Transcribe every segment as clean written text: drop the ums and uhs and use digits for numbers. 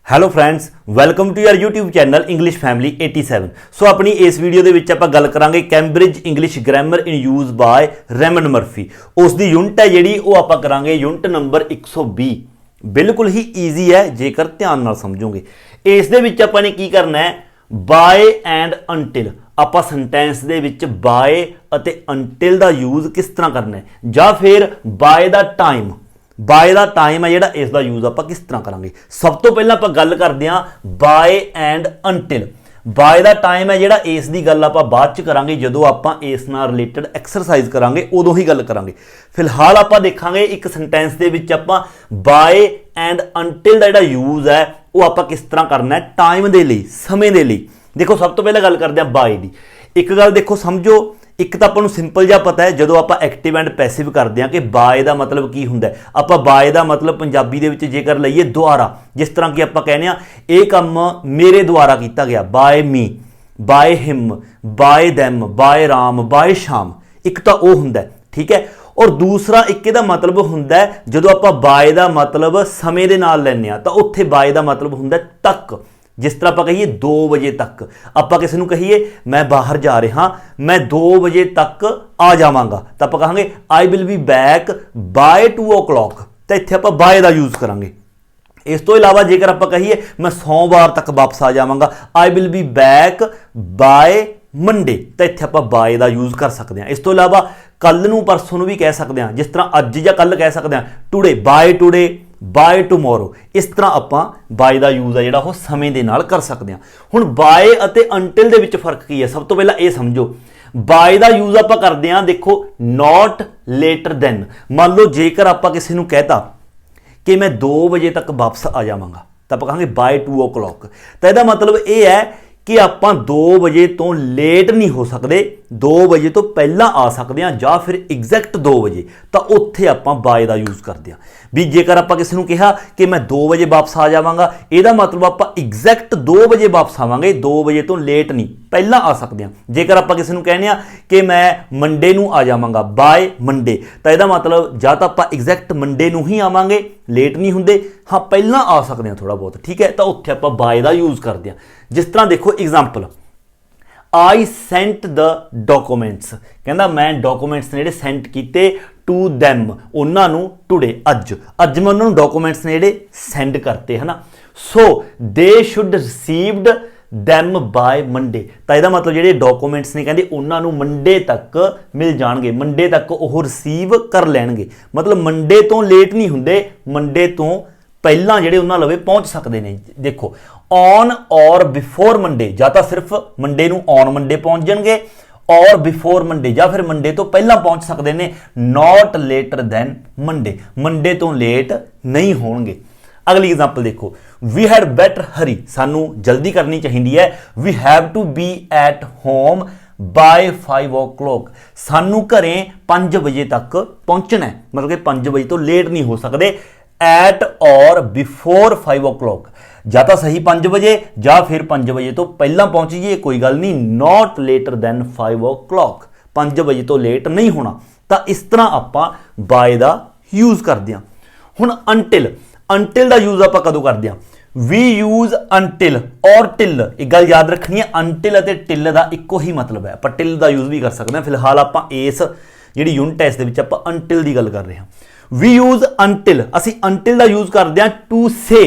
Hello friends welcome to your YouTube channel English family 87। So ਆਪਣੀ ਇਸ video ਦੇ ਵਿੱਚ ਆਪਾਂ ਗੱਲ ਕਰਾਂਗੇ Cambridge English grammar in use by Raymond Murphy. ਉਸ ਦੀ ਯੂਨਿਟ ਹੈ ਜਿਹੜੀ ਉਹ ਆਪਾਂ ਕਰਾਂਗੇ ਯੂਨਿਟ ਨੰਬਰ 120। ਬਿਲਕੁਲ ਹੀ ਈਜ਼ੀ ਹੈ ਜੇਕਰ ਧਿਆਨ ਨਾਲ ਸਮਝੋਗੇ। ਇਸ ਦੇ ਵਿੱਚ ਆਪਾਂ ਨੇ ਕੀ ਕਰਨਾ ਹੈ, ਬਾय ਐਂਡ ਅੰਟਿਲ। ਆਪਾਂ ਸੈਂਟੈਂਸ ਦੇ ਵਿੱਚ ਬਾय ਅਤੇ ਅੰਟਿਲ ਦਾ ਯੂਜ਼ ਕਿਸ ਤਰ੍ਹਾਂ ਕਰਨਾ ਹੈ, ਜਾਂ ਫਿਰ ਬਾय ਦਾ ਟਾਈਮ, ਬਾय ਦਾ ਟਾइम है जिहड़ा इस दा यूज़ आपां किस तरह करांगे। सब तो पहलां आपां गल करदे हां बाय एंड अंटिल। बाय दा टाइम है जिहड़ा इस दी गल आपां बाद च करांगे, जदों आपां इस नाल रिलेटेड एक्सरसाइज करांगे उदों ही गल करांगे। फिलहाल आपां देखांगे एक सेंटेंस दे विच आपां बाय एंड अंटिल दा जिहड़ा यूज़ है वो आपां किस तरह करना है टाइम दे लई, समय दे लई। देखो सब तो पहलां गल करदे हां बाय दी। एक गल देखो समझो, एक तो आपको सिंपल जिहा पता है जो आप एक्टिव एंड पैसिव करते हैं कि बाय का मतलब की होंगे। आप बाय का मतलब पंजाबी दे विच जेकर लईए द्वारा, जिस तरह कि आप कहने ये काम मेरे द्वारा किया गया, by me, by him, by them, by Ram, by Shyam. एक तो वह होंगे, ठीक है। और दूसरा एक इहदा मतलब होंगे जो आप बाय का मतलब समय दे नाल लैंदे हां, तो उत्थे बाय का मतलब होंगे तक। जिस तरह आप कहिए 2 बजे तक, आप किसी को कहिए मैं बाहर जा रहा, मैं 2 बजे तक आ जावांगा, तो आप कहांगे I will be back by 2 o'clock। तो इत्थे आप बाय का यूज़ करांगे। इस तो इलावा जेकर आप कहिए मैं सोमवार तक वापस आ जावांगा, I will be back by Monday, तो इत्थे आप बाय का यूज़ कर सकते हैं। इस तो इलावा कल नूं परसों नूं भी कह सकते हैं, जिस तरह अज या कल कह सकते हैं today, by today, by tomorrow. इस तरह आप बाय का यूज़ है जिहड़ा वो समय दे नाल कर सकते हैं। हुण बाय अते अंटिल दे विच फर्क की है, सब तो पहला ये समझो। बाय का यूज़ आप करते हैं, देखो नॉट लेटर दैन। मान लो जेकर आप किसी को कहता कि मैं 2 बजे तक वापस आ जावांगा, तो आप कहांगे बाय 2 o'clock। तो यदा मतलब ये है कि आप 2 बजे तो लेट नहीं हो सकते, 2 बजे तो पहला आ सकते हैं, या फिर एग्जैक्ट 2 बजे, तो उत्थे आप बाय का यूज़ करते हैं। भी जेकर आप किसी को कहा कि मैं 2 बजे वापस आ जावांगा, यदा मतलब आप एग्जैक्ट 2 बजे वापस आवांगे, 2 बजे तो लेट नहीं, पहला आ सकते हैं। जेकर आप किसी को कहने कि मैं मंडे नूं आ जावांगा, बाय मंडे, तो यदा मतलब या तो आप एग्जैक्ट मंडे नूं ही आवांगे, लेट नहीं होंगे, हाँ पहला आ सकते हैं थोड़ा बहुत, ठीक है। तो उत्थे आप बाय का यूज़ करते हैं। जिस तरह देखो example, I sent the documents, कहना मैं डॉक्यूमेंट्स ने सेंट किए टू दैम, उन्होंने टुडे, अज मैं उन्होंने डॉक्यूमेंट्स ने सेंड करते है ना। So they should received them by Monday, तो यदा मतलब जो डॉक्यूमेंट्स ने कहते उन्होंने मंडे तक मिल जाएंगे, मंडे तक वो रिसीव कर लैणगे। मतलब मंडे तो लेट नहीं होंगे, मंडे तो पहला ਜਿਹੜੇ ਉਹਨਾਂ ਲਵੇ पहुँच सकते हैं। देखो ऑन और बिफोर मंडे, या तो सिर्फ मंडे ਨੂੰ ऑन मंडे पहुँच जाएंगे, और बिफोर मंडे या फिर मंडे तो पहला पहुँच सकते हैं, not later than Monday, Monday तो लेट नहीं होंगे। अगली एग्जाम्पल देखो, वी हैड बेटर हरी, सानू जल्दी करनी चाहिए है, we have to be at home by 5 o'clock, सानू घरें 5 बजे तक पहुँचना है, मतलब कि 5 बजे तो लेट नहीं हो सकते। एट और बिफोर 5 o'clock, या तो सही 5 बजे या फिर 5 बजे तो पहला पहुंच जाइए, कोई गल नहीं, नॉट लेटर दैन 5 o'clock, 5 बजे तो लेट नहीं होना। तो इस तरह आप बाय का यूज़ करते हैं। हुण अंटिल, अंटिल का यूज़ आप कदों करते हैं, वी यूज़ अंटिल और टिल। एक गल याद रखनी है, अंटिल और टिल का इको ही मतलब है, पर टिल का यूज़ भी कर सकते हैं। फिलहाल आप इस जी यूनिट है इस अंटिल की गल कर रहे हैं। वी यूज़ अंटिल, असी अंटिल का यूज़ करते हैं टू से,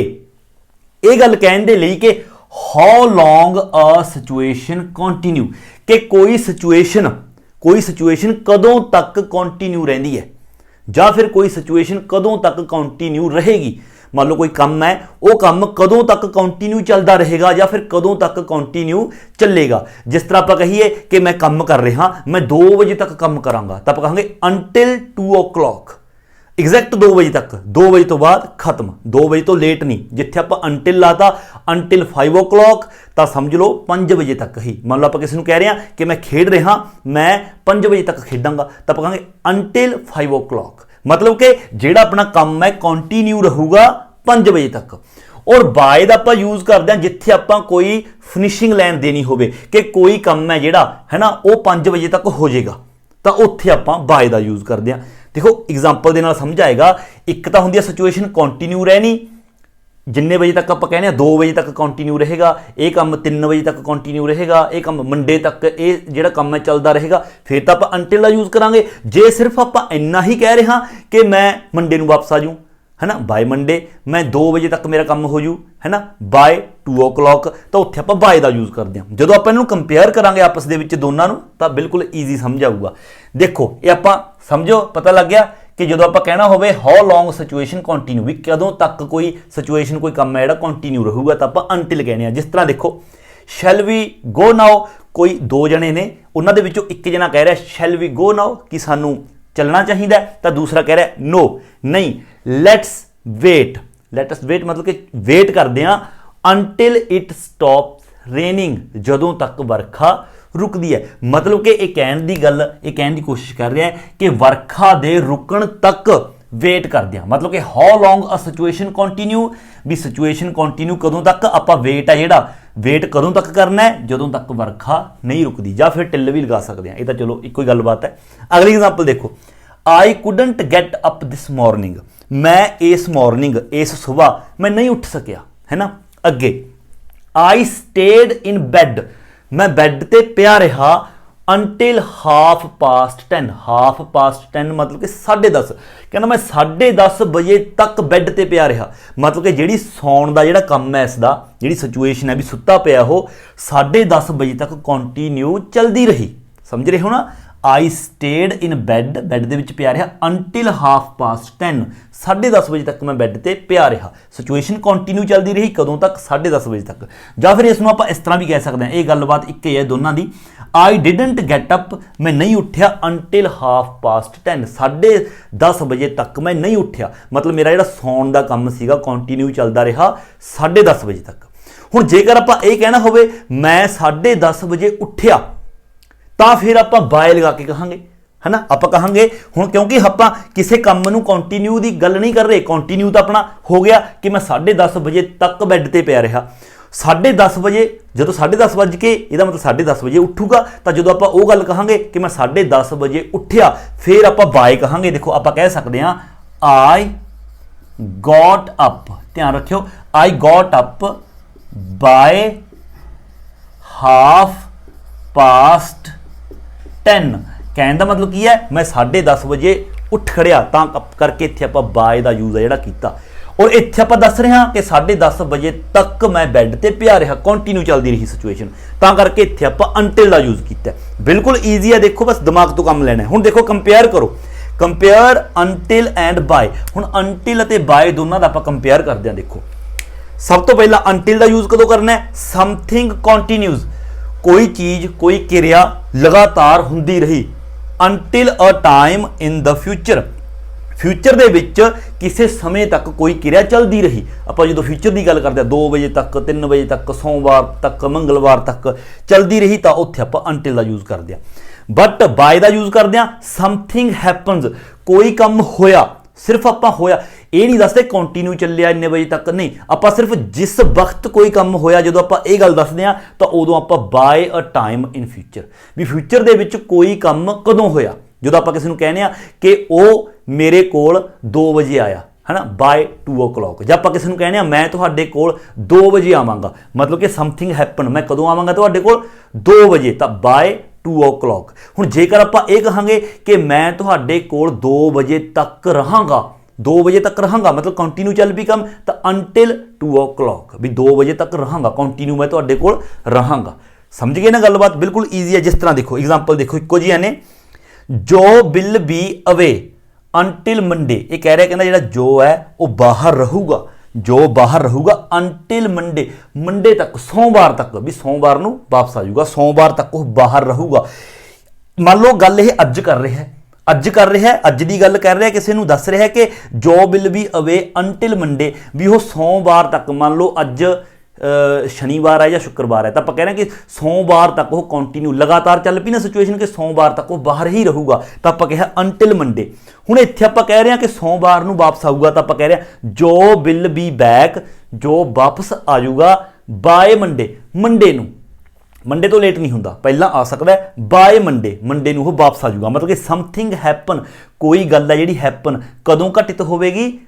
ये गल कहने दे लई कि how long a situation continue, कि कोई सिचुएशन कदों तक कंटिन्यू रहिंदी है, या फिर कोई सिचुएशन कदों तक कंटिन्यू रहेगी। मान लो कोई काम है, वो काम कदों तक कंटिन्यू चलता रहेगा या फिर कदों तक कंटिन्यू चलेगा। जिस तरह आप कहिए कि मैं काम कर रहा, मैं 2 बजे तक काम करांगा, तो आप कहेंगे अंटिल 2 o'clock, एग्जैक्ट 2 बजे तक, 2 बजे तो बाद खत्म, 2 बजे तो लेट नहीं। जिथे आप अंटिल लाता, अंटिल 5 o'clock, तो समझ लो 5 बजे तक ही। मान लो आप किसी को कह रहे हैं कि मैं खेड रहा, मैं 5 बजे तक खेडांगा, तो आप कहेंगे अंटिल 5 o'clock, मतलब कि जेड़ा अपना काम है कंटिन्यू रहूगा 5 बजे तक। और बाय का आप यूज़ करते हैं जिथे आप कोई फिनिशिंग लाइन देनी हो, कि कोई काम है जिहड़ा है ना वो 5 बजे तक हो जाएगा, तो उत्थे आप बाय का यूज़ करते हैं। देखो एग्जाम्पल के नाल समझ आएगा। एक तो होंदी है सिचुएशन कंटिन्यू रहनी, जिन्ने बजे तक आप कहने 2 बजे तक कंटिन्यू रहेगा, ये काम 3 बजे तक कंटिन्यू रहेगा, ये काम मंडे तक ये जिहड़ा काम है चलता रहेगा, फिर तो आप अंटिल का यूज़ करांगे। जे सिर्फ आप इन्ना ही कह रहे हाँ कि मैं मंडे नूं वापस आ जाऊँ, है ना, बाय मंडे मैं 2 बजे तक मेरा काम हो जू, है ना, बाय 2 o'clock, तो उत्थे आप बाय का यूज़ करते हैं। जो आप इन्हों कंपेयर करांगे आपस दे विच दोनों नूं तो बिल्कुल ईजी समझ आऊगा। देखो ये आप समझो, पता लग गया कि जो आप कहना हो हाउ लॉन्ग सिचुएशन कंटिन्यू, भी कदों तक कोई सिचुएशन कोई काम है जो कंटिन्यू रहूगा, तो आप अंटिल कहने। जिस तरह देखो शैल वी गो नाउ, कोई 2 जने ने, उन्होंने दे विचों एक जना कह रहा है शैल वी गो नाउ कि सानू चलना चाहिए, तो दूसरा कह रहा है नो नहीं लेट्स वेट। लेट्स वेट मतलब कि वेट करते हैं अंटिल इट स्टॉप रेनिंग, जदों तक वर्खा रुकती है। मतलब कि यह कहने की गल, ये कहने की कोशिश कर रहा है कि वर्खा दे रुकण तक वेट करते हैं। मतलब कि how long a situation continue, भी सिचुएशन कंटिन्यू कदों तक आप वेट है जिहड़ा वेट कदों तक करना है, जदों तक वर्खा नहीं रुकती, या फिर टिल भी लगा सकते हैं। ये तो चलो एक ही गलबात है। अगली एग्जाम्पल देखो, I couldn't get up this morning, मैं इस मॉर्निंग इस सुबह मैं नहीं उठ सकिया, है ना। अगे आई स्टेड इन बैड, मैं बैड ते पिया रहा अंटिल 10:30, 10:30 मतलब कि 10:30, कहना मैं 10:30 बजे तक बैड ते पिया रहा। मतलब कि जिहड़ी सौण दा जिहड़ा काम है, इसका जिहड़ी सिचुएशन है भी सुत्ता पिया हो 10:30 बजे तक कंटिन्यू चलती रही। समझ रहे हो ना। I stayed in bed, bed दे विच पिया रहा अंटिल 10:30, 10:30 बजे तक मैं बैड ते पिया रहा। सिचुएशन कंटिन्यू चलती रही कदों तक, 10:30 बजे तक। या फिर इसनूं आपां इस तरह भी कह सकते हैं, ये गलबात एक ही है दोनों की। आई डिडंट गैट अप, मैं नहीं उठ्या अंटिल 10:30, 10:30 बजे तक मैं नहीं उठ्या। मतलब मेरा जिहड़ा सौण दा काम सीगा कंटिन्यू चलता रहा 10:30 बजे तक। हुण जेकर आपां ये कहना होवे मैं 10:30 बजे उठ्या, तो फिर आप बाय लगा के कहांगे, है ना। आप कहांगे हुण क्योंकि आप किसी काम नूं कंटिन्यू की गल नहीं कर रहे, कंटिन्यू तो अपना हो गया कि मैं 10:30 बजे तक बैड ते पिया रहा। 10:30 बजे जो 10:30 बज के, यदा मतलब 10:30 बजे उठूगा, तो जो आप वो गल कहांगे कि मैं 10:30 बजे उठिया, फिर आप बाय कहांगे। देखो आप कह सकते हैं आई गॉट अप, ध्यान रखियो, आई गॉट अप बाय 10:30, कहने का मतलब की है मैं 10:30 बजे उठ खड़िया, तां करके इत्थे आपां बाय दा यूज़ है जिहड़ा कीता। और इत्थे आपां दस रहे हाँ कि 10:30 बजे तक मैं बैड ते पिया रहा, कंटिन्यू चलती रही सिचुएशन, तां करके इत्थे आपां अंटिल दा यूज़ कीता। बिल्कुल ईजी है, देखो बस दिमाग तो काम लेना है। हुण देखो कंपेयर करो, कंपेयर अंटिल एंड बाय। हुण अंटिल अते बाय दोनों दा आपां कंपेयर करदे हां। देखो सब तो पहला अंटिल दा यूज़ कदों करना है, समथिंग कंटिन्यूज, कोई चीज़ कोई क्रिया लगातार हुंदी रही। Until a time in the future, future दे विच किसी समय तक कोई क्रिया चलती रही। आप जो फ्यूचर की गल करते हैं 2 बजे तक, 3 बजे तक, सोमवार तक, मंगलवार तक चलती रही, तो उत्थे आप अंटिल का यूज़ करते हैं। बट बाय का यूज़ करते हैं समथिंग हैपन्स, कोई काम होया, सिर्फ आप होया, ये नहीं दसते कंटिन्यू चलिया इन्ने बजे तक, नहीं, आप सिर्फ जिस वक्त कोई काम होया जो आप ये गल दसदे हैं, तो उदों आप by a time in future, भी फ्यूचर दे विच कोई काम कदों होया। जो आप किसी को कहने कि वो मेरे कोल 2 बजे आया, है ना, बाय 2 o'clock। जब आप किसी को कहने मैं तुहाडे कोल 2 बजे आवांगा, मतलब कि समथिंग हैपन, मैं कदों आवांगा तुहाडे कोल 2 बजे, तो बाय 2 o'clock। हुण जेकर आप ये कहांगे कि मैं तुहाडे कोल 2 बजे तक रहांगा, 2 बजे तक रहांगा मतलब कंटिन्यू चल भी कम, तो अंटिल 2 o'clock, भी 2 बजे तक रहांगा कंटिन्यू मैं तुहाडे कोल रहांगा। समझ गए ना गलबात, बिल्कुल ईजी है। जिस तरह देखो एग्जाम्पल देखो इको जी ने, जो will be away until Monday, ये कह रहा है कहना जो जो है वो बाहर रहूगा, जो बाहर रहूगा अंटिल मंडे, मंडे तक, सोमवार तक, भी सोमवार नूं वापस आ जाऊगा, सोमवार तक वो बाहर रहूगा। मान लो गल ये अज कर रहा है, अज कर रहा है, अज की गल कर रहा है, किसी को दस रहा है कि जो will be away until Monday, भी वो सोमवार तक, मान लो अज शनिवार है या शुक्रवार है, तो आप कह रहे हैं कि सोमवार तक वो कंटिन्यू लगातार चल पी ना सिचुएशन कि सोमवार तक वो बाहर ही रहूगा, तो आप कहा अंटिल मंडे। हुण इत्थे आप कह रहे हैं कि सोमवार नूं वापस आऊगा, तो आप कह रहे हैं जो विल बी बैक, जो वापस आ जाऊगा बाय मंडे, मंडे नूं, मंडे तो लेट नहीं होंदा, पहला आ सकता है बाय मंडे, मंडे नूं वो वापस आ जाऊगा। मतलब कि समथिंग हैपन, कोई गल है जिहड़ी हैपन कदों घटित होवेगी,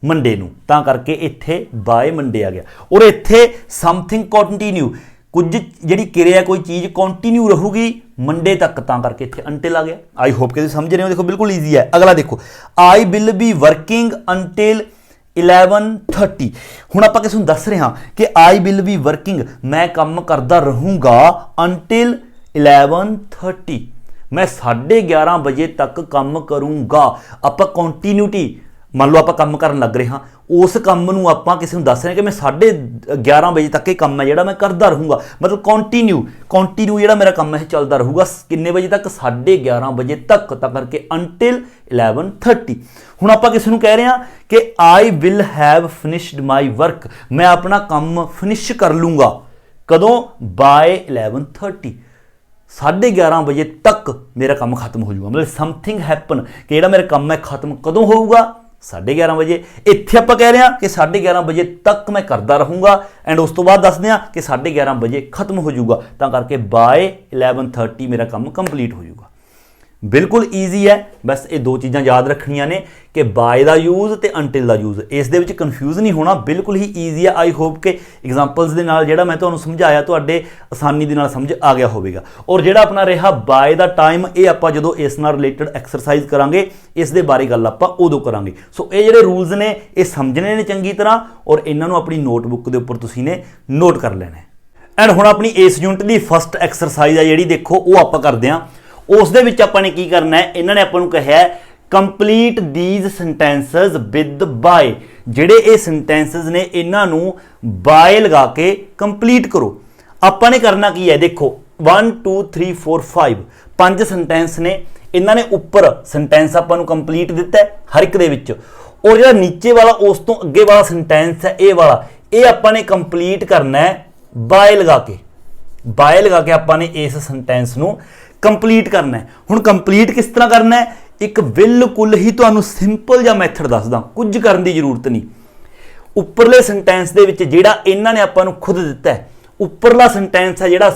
ਮੰਡੇ ਨੂੰ, ਤਾਂ ਕਰਕੇ ਇੱਥੇ ਬਾਏ ਮੰਡੇ ਆ ਗਿਆ। ਔਰ ਇੱਥੇ ਸਮਥਿੰਗ ਕੰਟੀਨਿਊ, ਕੁਝ ਜਿਹੜੀ ਕਿਰਿਆ ਕੋਈ ਚੀਜ਼ ਕੰਟੀਨਿਊ ਰਹੂਗੀ ਮੰਡੇ ਤੱਕ, ਤਾਂ ਕਰਕੇ ਇੱਥੇ ਅੰਟਿਲ ਆ ਗਿਆ। ਆਈ ਹੋਪ ਕਿ ਤੁਸੀਂ ਸਮਝ ਰਹੇ ਹੋ। ਦੇਖੋ ਬਿਲਕੁਲ ਈਜ਼ੀ ਹੈ। ਅਗਲਾ ਦੇਖੋ, ਆਈ ਵਿਲ ਬੀ ਵਰਕਿੰਗ ਅੰਟਿਲ 11:30। ਹੁਣ ਆਪਾਂ ਕਿਸ ਨੂੰ ਦੱਸ ਰਹੇ ਹਾਂ ਕਿ ਆਈ ਵਿਲ ਬੀ ਵਰਕਿੰਗ, ਮੈਂ ਕੰਮ ਕਰਦਾ ਰਹੂੰਗਾ ਅੰਟਿਲ 11:30, ਮੈਂ 11:30 ਵਜੇ ਤੱਕ ਕੰਮ ਕਰੂੰਗਾ। ਆਪਾਂ ਕੰਟੀਨਿਊਟੀ, ਮੰਨ ਲਓ ਆਪਾਂ ਕੰਮ ਕਰਨ ਲੱਗ ਰਹੇ ਹਾਂ, ਉਸ ਕੰਮ ਨੂੰ ਆਪਾਂ ਕਿਸੇ ਨੂੰ ਦੱਸ ਰਹੇ ਹਾਂ ਕਿ ਮੈਂ 11:30 ਵਜੇ ਤੱਕ ਇਹ ਕੰਮ ਹੈ ਜਿਹੜਾ ਮੈਂ ਕਰਦਾ ਰਹੂੰਗਾ, ਮਤਲਬ ਕੰਟੀਨਿਊ ਜਿਹੜਾ ਮੇਰਾ ਕੰਮ ਹੈ ਚੱਲਦਾ ਰਹੂਗਾ। ਕਿੰਨੇ ਵਜੇ ਤੱਕ? 11:30 ਵਜੇ ਤੱਕ, ਤਾਂ ਕਰਕੇ ਅੰਟਿਲ 11:30। ਹੁਣ ਆਪਾਂ ਕਿਸੇ ਨੂੰ ਕਹਿ ਰਹੇ ਹਾਂ ਕਿ I will have finished my work, ਮੈਂ ਆਪਣਾ ਕੰਮ ਫਿਨਿਸ਼ ਕਰ ਲੂੰਗਾ ਕਦੋਂ? ਬਾਏ 11:30, 11:30 ਵਜੇ ਤੱਕ ਮੇਰਾ ਕੰਮ ਖਤਮ ਹੋ ਜਾਊਗਾ। ਮਤਲਬ ਸਮਥਿੰਗ ਹੈਪਨ, ਕਿ ਜਿਹੜਾ ਮੇਰਾ ਕੰਮ ਹੈ ਖਤਮ ਕਦੋਂ ਹੋਊਗਾ? 11:30 ਵਜੇ। ਇੱਥੇ ਆਪਾਂ ਕਹਿ ਰਹੇ ਹਾਂ ਕਿ 11:30 ਵਜੇ ਤੱਕ ਮੈਂ ਕਰਦਾ ਰਹੂੰਗਾ, ਐਂਡ ਉਸ ਤੋਂ ਬਾਅਦ ਦੱਸਦੇ ਹਾਂ ਕਿ 11:30 ਵਜੇ ਖਤਮ ਹੋ ਜਾਊਗਾ, ਤਾਂ ਕਰਕੇ ਬਾਏ 11:30 ਮੇਰਾ ਕੰਮ ਕੰਪਲੀਟ ਹੋ ਜਾਊਗਾ। ਬਿਲਕੁਲ ਈਜ਼ੀ ਹੈ। ਬਸ ਇਹ ਦੋ ਚੀਜ਼ਾਂ ਯਾਦ ਰੱਖਣੀਆਂ ਨੇ ਕਿ ਬਾਏ ਦਾ ਯੂਜ਼ ਤੇ ਅੰਟਿਲ ਦਾ ਯੂਜ਼। ਇਸ ਦੇ ਵਿੱਚ ਕਨਫਿਊਜ਼ ਨਹੀਂ ਹੋਣਾ, ਬਿਲਕੁਲ ਹੀ ਈਜ਼ੀ ਹੈ। ਆਈ ਹੋਪ ਕਿ ਐਗਜ਼ਾਮਪਲਸ ਦੇ ਨਾਲ ਜਿਹੜਾ ਮੈਂ ਤੁਹਾਨੂੰ ਸਮਝਾਇਆ ਤੁਹਾਡੇ ਆਸਾਨੀ ਦੇ ਨਾਲ ਸਮਝ ਆ ਗਿਆ ਹੋਵੇਗਾ। ਔਰ ਜਿਹੜਾ ਆਪਣਾ ਰਿਹਾ ਬਾਏ ਦਾ ਟਾਈਮ, ਇਹ ਆਪਾਂ ਜਦੋਂ ਇਸ ਨਾਲ ਰਿਲੇਟਡ ਐਕਸਰਸਾਈਜ਼ ਕਰਾਂਗੇ, ਇਸ ਦੇ ਬਾਰੇ ਗੱਲ ਆਪਾਂ ਉਦੋਂ ਕਰਾਂਗੇ। ਸੋ ਇਹ ਜਿਹੜੇ ਰੂਲਸ ਨੇ ਇਹ ਸਮਝਣੇ ਨੇ ਚੰਗੀ ਤਰ੍ਹਾਂ, ਔਰ ਇਹਨਾਂ ਨੂੰ ਆਪਣੀ ਨੋਟਬੁੱਕ ਦੇ ਉੱਪਰ ਤੁਸੀਂ ਨੇ ਨੋਟ ਕਰ ਲੈਣਾ। ਐਂਡ ਹੁਣ ਆਪਣੀ ਇਸ ਯੂਨਿਟ ਦੀ ਫਸਟ ਐਕਸਰਸਾਈਜ਼ ਆ ਜਿਹੜੀ, ਦੇਖੋ ਉਹ ਆਪਾਂ ਕਰਦੇ ਹਾਂ। ਉਸ ਦੇ ਵਿੱਚ ਆਪਾਂ ਨੇ ਕੀ ਕਰਨਾ ਹੈ, ਇਹਨਾਂ ਨੇ ਆਪਾਂ ਨੂੰ ਕਿਹਾ complete these sentences with by. ਜਿਹੜੇ ਇਹ ਸੈਂਟੈਂਸਸ ਨੇ ਇਹਨਾਂ ਨੂੰ ਬਾਏ ਲਗਾ ਕੇ ਕੰਪਲੀਟ ਕਰੋ। ਆਪਾਂ ਨੇ ਕਰਨਾ ਕੀ ਹੈ, ਦੇਖੋ 1 2 3 4 5 5 ਸੈਂਟੈਂਸ ਨੇ। ਇਹਨਾਂ ਨੇ ਉੱਪਰ ਸੈਂਟੈਂਸ ਆਪਾਂ ਨੂੰ ਕੰਪਲੀਟ ਦਿੱਤਾ ਹਰ ਇੱਕ ਦੇ ਵਿੱਚ, ਔਰ ਜਿਹੜਾ ਨੀਚੇ ਵਾਲਾ ਉਸ ਤੋਂ ਅੱਗੇ ਵਾਲਾ ਸੈਂਟੈਂਸ ਹੈ ਇਹ ਵਾਲਾ, ਇਹ ਆਪਾਂ ਨੇ ਕੰਪਲੀਟ ਕਰਨਾ ਹੈ ਬਾਏ ਲਗਾ ਕੇ। ਬਾਏ ਲਗਾ ਕੇ ਆਪਾਂ ਨੇ ਇਸ ਸੈਂਟੈਂਸ ਨੂੰ ਕੰਪਲੀਟ ਕਰਨਾ ਹੈ। ਹੁਣ ਕੰਪਲੀਟ ਕਿਸ ਤਰ੍ਹਾਂ ਕਰਨਾ ਹੈ, ਇੱਕ ਬਿਲਕੁਲ ਹੀ ਤੁਹਾਨੂੰ ਸਿੰਪਲ ਜਿਹਾ ਮੈਥਡ ਦੱਸਦਾ, ਕੁਝ ਕਰਨ ਦੀ ਜ਼ਰੂਰਤ ਨਹੀਂ। ਉੱਪਰਲੇ ਸੈਂਟੈਂਸ ਦੇ ਵਿੱਚ ਜਿਹੜਾ ਇਹਨਾਂ ਨੇ ਆਪਾਂ ਨੂੰ ਖੁਦ ਦਿੱਤਾ ਹੈ, ਉੱਪਰਲਾ ਸੈਂਟੈਂਸ ਹੈ ਜਿਹੜਾ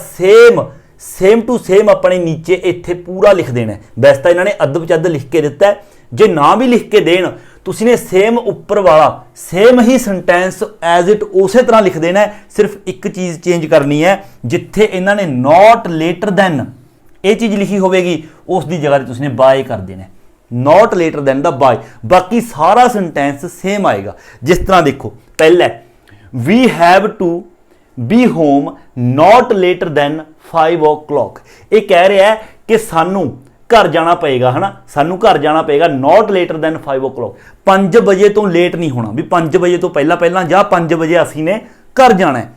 ਸੇਮ ਟੂ ਸੇਮ ਆਪਾਂ ਨੇ ਨੀਚੇ ਇੱਥੇ ਪੂਰਾ ਲਿਖ ਦੇਣਾ ਹੈ। ਵੈਸੇ ਤਾਂ ਇਹਨਾਂ ਨੇ ਅੱਧ ਚੱਦ ਲਿਖ ਕੇ ਦਿੱਤਾ ਹੈ, ਜੇ ਨਾ ਵੀ ਲਿਖ ਕੇ ਦੇਣ ਤੁਸੀਂ ਨੇ ਸੇਮ ਉੱਪਰ ਵਾਲਾ same he sentence as it ਉਸੇ ਤਰ੍ਹਾਂ ਲਿਖ ਦੇਣਾ ਹੈ। ਸਿਰਫ ਇੱਕ ਚੀਜ਼ ਚੇਂਜ ਕਰਨੀ ਹੈ, ਜਿੱਥੇ ਇਹਨਾਂ ਨੇ ਨਾਟ ਲੇਟਰ ਦੈਨ ਇਹ ਚੀਜ਼ ਲਿਖੀ ਹੋਵੇਗੀ, ਉਸ ਦੀ ਜਗ੍ਹਾ ਤੇ ਤੁਸੀਂ ਨੇ ਬਾਏ ਕਰ ਦੇਣਾ, ਨਾਟ ਲੇਟਰ ਦੈਨ ਦਾ ਬਾਏ। ਬਾਕੀ ਸਾਰਾ ਸੈਂਟੈਂਸ ਸੇਮ ਆਏਗਾ। ਜਿਸ ਤਰ੍ਹਾਂ ਦੇਖੋ, ਪਹਿਲਾ we have to be home not later than 5 o'clock। ਇਹ ਕਹਿ ਰਿਹਾ ਹੈ ਕਿ ਸਾਨੂੰ ਘਰ ਜਾਣਾ ਪਏਗਾ, ਹੈ ਨਾ, ਸਾਨੂੰ ਘਰ ਜਾਣਾ ਪਏਗਾ ਨਾਟ ਲੇਟਰ ਦੈਨ 5 o'clock, 5 ਵਜੇ ਤੋਂ ਲੇਟ ਨਹੀਂ ਹੋਣਾ, ਵੀ 5 ਵਜੇ ਤੋਂ ਪਹਿਲਾਂ ਜਾਂ 5 ਵਜੇ ਅਸੀਂ ਨੇ ਘਰ ਜਾਣਾ ਹੈ।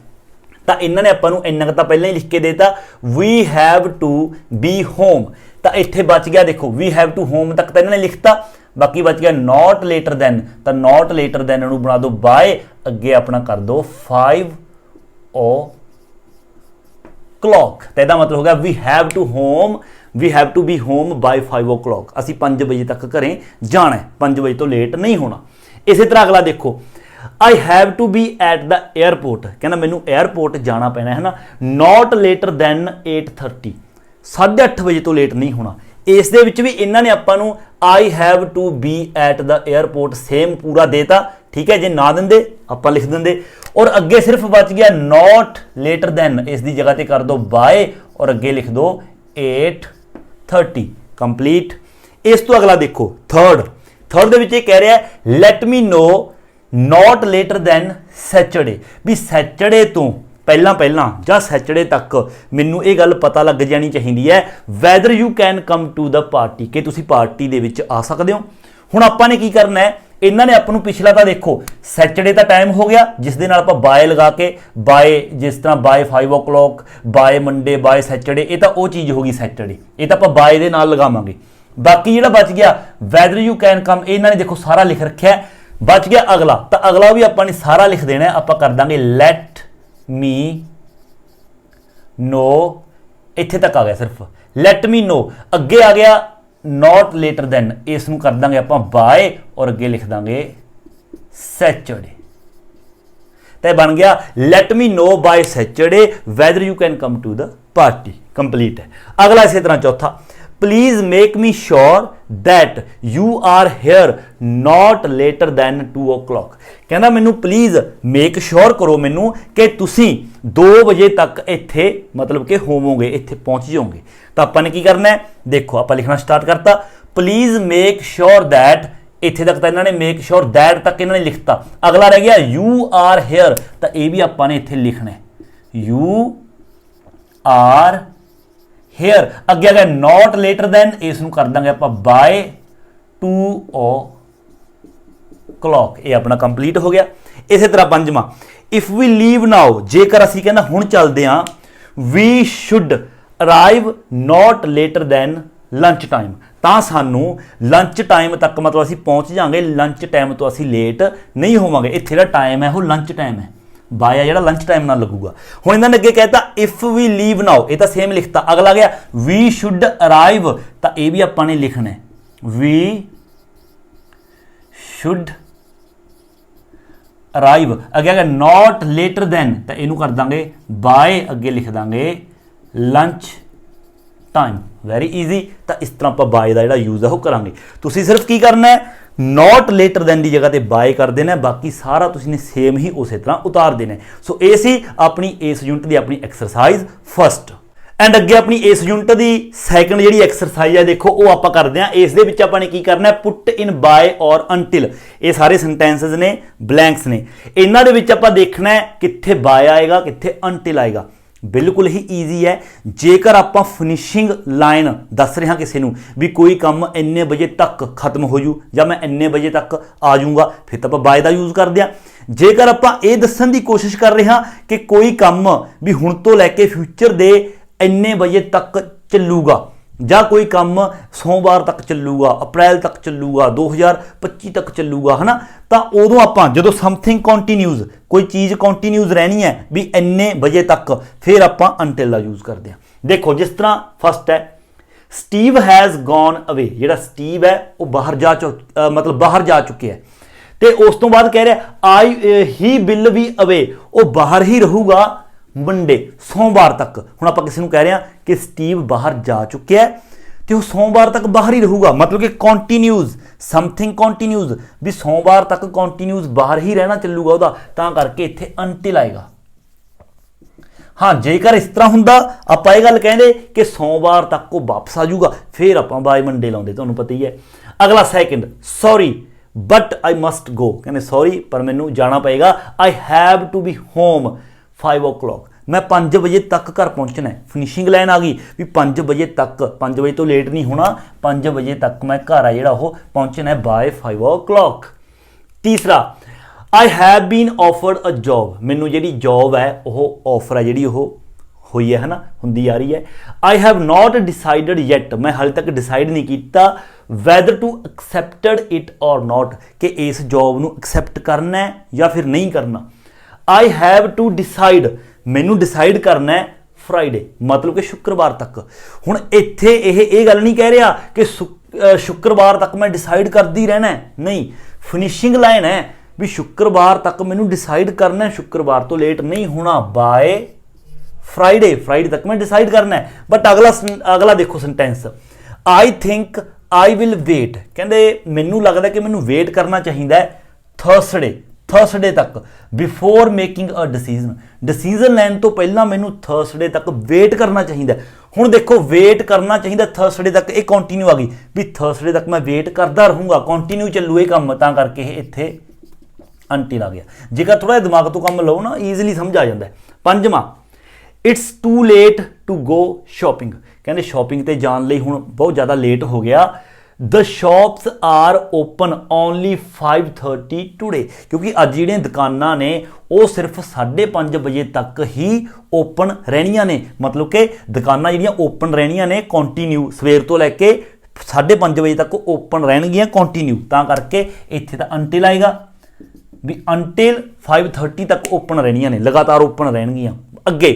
ਤਾਂ ਇਹਨਾਂ ਨੇ ਆਪਾਂ ਨੂੰ ਇੰਨਾ ਕੁ ਤਾਂ ਪਹਿਲਾਂ ਹੀ ਲਿਖ ਕੇ ਦੇਤਾ, we have to be home. ਤਾਂ ਇੱਥੇ ਬਚ ਗਿਆ, ਦੇਖੋ ਵੀ ਹੈਵ ਟੂ ਹੋਮ ਤੱਕ ਤਾਂ ਇਹਨਾਂ ਨੇ ਲਿਖਤਾ, ਬਾਕੀ ਬਚ ਗਿਆ ਨਾਟ ਲੇਟਰ ਦੈਨ। ਤਾਂ ਨਾਟ ਲੇਟਰ ਦੈਨ ਨੂੰ ਬਣਾ ਦਿਓ ਬਾਏ, ਅੱਗੇ ਆਪਣਾ ਕਰ ਦਿਓ 5 o'clock। ਤਾਂ ਇਹਦਾ ਮਤਲਬ ਹੋ ਗਿਆ we have to be home by 5 o'clock। ਅਸੀਂ 5 ਵਜੇ ਤੱਕ ਘਰੇ ਜਾਣਾ ਹੈ, 5 ਵਜੇ ਤੋਂ ਲੇਟ ਨਹੀਂ ਹੋਣਾ। ਇਸੇ ਤਰ੍ਹਾਂ ਅਗਲਾ ਦੇਖੋ, I have to be at the airport, ਕਹਿੰਦਾ ਮੈਨੂੰ 에ਅਰਪੋਰਟ ਜਾਣਾ ਪੈਣਾ ਹੈ ਨਾ, not later than 8:30, 8:30 ਵਜੇ ਤੋਂ ਲੇਟ ਨਹੀਂ ਹੋਣਾ। ਇਸ ਦੇ ਵਿੱਚ ਵੀ ਇਹਨਾਂ ਨੇ ਆਪਾਂ ਨੂੰ I have to be at the airport same ਪੂਰਾ ਦੇਤਾ, ਠੀਕ ਹੈ। ਜੇ ਨਾ ਦਿੰਦੇ ਆਪਾਂ ਲਿਖ ਦਿੰਦੇ, ਔਰ ਅੱਗੇ ਸਿਰਫ ਬਚ ਗਿਆ not later than, ਇਸ ਦੀ ਜਗ੍ਹਾ ਤੇ ਕਰ ਦਿਓ ਬਾਏ, ਔਰ ਅੱਗੇ ਲਿਖ ਦਿਓ 8:30 ਕੰਪਲੀਟ। ਇਸ ਤੋਂ ਅਗਲਾ ਦੇਖੋ ਥਰਡ ਦੇ ਵਿੱਚ ਇਹ ਕਹਿ ਰਿਹਾ let me know not later than Saturday, ਵੀ ਸੈਚਰਡੇ ਤੋਂ ਪਹਿਲਾਂ ਜਾਂ ਸੈਚਰਡੇ ਤੱਕ ਮੈਨੂੰ ਇਹ ਗੱਲ ਪਤਾ ਲੱਗ ਜਾਣੀ ਚਾਹੀਦੀ ਹੈ whether you can come to the party, ਕਿ ਤੁਸੀਂ ਪਾਰਟੀ ਦੇ ਵਿੱਚ ਆ ਸਕਦੇ ਹੋ। ਹੁਣ ਆਪਾਂ ਨੇ ਕੀ ਕਰਨਾ ਹੈ, ਇਹਨਾਂ ਨੇ ਆਪਾਂ ਨੂੰ ਪਿਛਲਾ ਤਾਂ ਦੇਖੋ ਸੈਚਰਡੇ ਦਾ ਟਾਈਮ ਹੋ ਗਿਆ, ਜਿਸ ਦੇ ਨਾਲ ਆਪਾਂ ਬਾਏ ਲਗਾ ਕੇ ਬਾਏ, ਜਿਸ ਤਰ੍ਹਾਂ by 5 o'clock, by Monday, by Saturday, ਇਹ ਤਾਂ ਉਹ ਚੀਜ਼ ਹੋ ਗਈ ਸੈਚਰਡੇ, ਇਹ ਤਾਂ ਆਪਾਂ ਬਾਏ ਦੇ ਨਾਲ ਲਗਾਵਾਂਗੇ। ਬਾਕੀ ਜਿਹੜਾ ਬਚ ਗਿਆ whether you can come, ਇਹਨਾਂ ਨੇ ਦੇਖੋ ਸਾਰਾ ਲਿਖ ਰੱਖਿਆ। ਬਚ ਗਿਆ ਅਗਲਾ, ਤਾਂ ਅਗਲਾ ਵੀ ਆਪਾਂ ਨੇ ਸਾਰਾ ਲਿਖ ਦੇਣਾ। ਆਪਾਂ ਕਰ ਦਾਂਗੇ ਲੈਟ ਮੀ ਨੋ, ਇੱਥੇ ਤੱਕ ਆ ਗਿਆ ਸਿਰਫ ਲੈਟ ਮੀ ਨੋ। ਅੱਗੇ ਆ ਗਿਆ ਨਾਟ ਲੇਟਰ ਦੈਨ, ਇਸ ਨੂੰ ਕਰ ਦਾਂਗੇ ਆਪਾਂ ਬਾਏ, ਔਰ ਅੱਗੇ ਲਿਖ ਦਾਂਗੇ ਸੈਚਰਡੇ। ਤਾਂ ਬਣ ਗਿਆ let me know by Saturday whether you can come to the party, complete ਹੈ। ਅਗਲਾ ਇਸੇ ਤਰ੍ਹਾਂ ਚੌਥਾ, please make me sure that you are here not later than 2 o'clock। कहना मैनू प्लीज़ मेक श्योर करो मैनू कि तुसी 2 बजे तक इत्थे मतलब कि होवोगे, इत्थे पहुंच जाओगे। तो आपां ने की करना है, देखो आपां लिखना स्टार्ट करता, प्लीज़ मेक श्योर दैट, इत्थे तक तो इन्होंने मेक श्योर दैट तक इन्होंने लिखता। अगला रह गया यू आर हेयर, तो यह भी आपां ने इत्थे लिखना है, यू आर हेयर। अगे आ गया नॉट लेटर दैन, इसनूं कर देंगे आप बाय 2 o'clock, ये अपना कंप्लीट हो गया। इस तरह पंजवां, इफ वी लीव नाउ, जेकर असीं कहना हुण चलदे हां, we should arrive not later than lunch time, ਤਾਂ ਸਾਨੂੰ लंच टाइम तक मतलब ਅਸੀਂ पहुंच जाएंगे, लंच टाइम तो ਅਸੀਂ लेट नहीं होवांगे। ਇੱਥੇ ਜਿਹੜਾ टाइम है वो लंच टाइम है, बाय ਜਿਹੜਾ लंच टाइम ਨਾਲ लगूगा। ਹੁਣ ਇਹਨਾਂ ਨੇ ਅੱਗੇ कहता इफ वी लीव नाउ, ਇਹ ਤਾਂ सेम लिखता। अगला गया वी शुड अराइव, ਤਾਂ ਇਹ भी ਆਪਾਂ ਨੇ लिखना है, वी शुड अराइव। अगे गया नॉट लेटर दैन, तो ਇਹਨੂੰ कर ਦਾਂਗੇ बाय, ਅੱਗੇ लिख ਦਾਂਗੇ लंच टाइम। Vary easy. तो इस तरह आप बाय का जो यूज़ है वो करांगे। तुसीं सिर्फ की करना है, नॉट लेटर दैन की जगह पर बाय कर देना, बाकी सारा तुसीं ने सेम ही उस तरह उतार देना। सो ये सी अपनी इस यूनिट की अपनी एक्सरसाइज फर्स्ट। एंड अगे अपनी इस यूनिट की सैकंड जी एक्सरसाइज है, देखो वो आप करते हैं। इस आपने की करना है, पुट इन बाय और अंटिल। ये सारे सेंटेंसेस ने, ब्लैंक्स ने, इन्हों के आप देखना है कित्थे बाय आएगा कित्थे अंटिल आएगा। बिल्कुल ही ईजी है। जेकर आप फिनिशिंग लाइन दस रहे किसी को भी कोई काम इन्ने बजे तक खत्म हो जू या मैं इन्ने बजे तक आ जाऊँगा, फिर तो आप बाय का यूज़ करते हैं। जेकर आप ये दसन की कोशिश कर रहे हैं कि कोई काम भी हुण तो लैके फ्यूचर दे इन्ने बजे तक चलूगा ਜਾਂ कोई काम सोमवार तक चलूगा, अप्रैल तक चलूगा, 2025 तक चलूगा, है ना, तो उदों आप जो समथिंग कॉन्टीन्यूज़ कोई चीज़ कॉन्टीन्यूज़ रहनी है भी इन्ने बजे तक, फिर आप अंटिल का यूज़ करते हैं। देखो जिस तरह फर्स्ट है, स्टीव हैज़ गॉन अवे, जो स्टीव है वो बाहर मतलब बाहर जा चुके हैं। तो उस तो बाद कह रहे ही विल बी अवे, वो बाहर ही रहूगा मंडे सोमवार तक। हुण आपां किसी को कह रहे हैं कि स्टीव बाहर जा चुके हैं तो वह सोमवार तक बाहर ही रहूगा, मतलब कि कॉन्टीन्यूज़ समथिंग कॉन्टीन्यूज़ भी सोमवार तक कॉन्टीन्यूज़ बाहर ही रहना चलूगा वह, तां करके इत्थे अंटिल आएगा। हाँ जेकर इस तरह हुंदा आपां ये गल कहंदे कि सोमवार तक वो वापस आ जाऊगा, फिर आपां बाय मंडे लाउंदे, तुहानूं पता ही है। अगला second, sorry but I must go, कहने सॉरी पर मैनू जाना पएगा, I have to be home 5 o'clock, मैं 5 बजे तक घर पहुंचना है। फिनिशिंग लाइन आ गई भी 5 बजे तक, 5 बजे तो लेट नहीं होना, 5 बजे तक मैं घर आ जो पहुंचना है बाय 5 o'clock। तीसरा, I have been offered a job, मैनू जी जॉब है वह ऑफर है जी हुई है ना, हुंदी आ रही है। I have not decided yet, मैं हाले तक डिसाइड नहीं किया वैदर टू एक्सैप्टेड इट और नॉट, कि इस जॉब नू एक्सैप्ट करना है या फिर नहीं करना। आई हैव टू डिसाइड, मैनू डिसाइड करना है फ्राइडे, मतलब कि शुक्रवार तक। हुण इत्थे ये गल नहीं कह रहा कि शुक्रवार तक मैं डिसाइड करती रहना है, नहीं, फिनिशिंग लाइन है भी शुक्रवार तक मैनू डिसाइड करना है, शुक्रवार तो लेट नहीं होना, बाय फ्राइडे, फ्राइडे तक मैं डिसाइड करना है। बट अगला देखो sentence, I think I will wait, कहते मैनू लगता कि मैनू वेट करना चाहिए थर्सडे तक बिफोर मेकिंग अ डिसीजन लैन तो पहला मैनू थर्सडे तक वेट करना चाहिए। हुण देखो वेट करना चाहिए थर्सडे तक, ये कॉन्टीन्यू आ गई भी थर्सडे तक मैं वेट करता रहूँगा, कॉन्टीन्यू चलू ये काम, तां करके इत्थे अंटिल आ गया। जेकर थोड़ा दिमाग तो काम लो ना ईजिली समझ आ जाता है। पंजवां, it's too late to go shopping, कहते शॉपिंग ते जान लई हुण बहुत ज़्यादा लेट हो गया। The shops are open only 5:30 today, क्योंकि अज जिहड़ियां दुकानां ने वो सिर्फ 5:30 बजे तक ही ओपन रहनियां ने, मतलब कि दुकानां जिहड़ियां ओपन रहनियां ने कॉन्टीन्यू सवेर तो लैके 5:30 बजे तक ओपन रहणगियां कॉन्टीन्यू, तां करके इत्थे तां अंटिल आएगा भी अंटिल 5:30 तक ओपन रहनियां ने, लगातार ओपन रहणगियां। अगे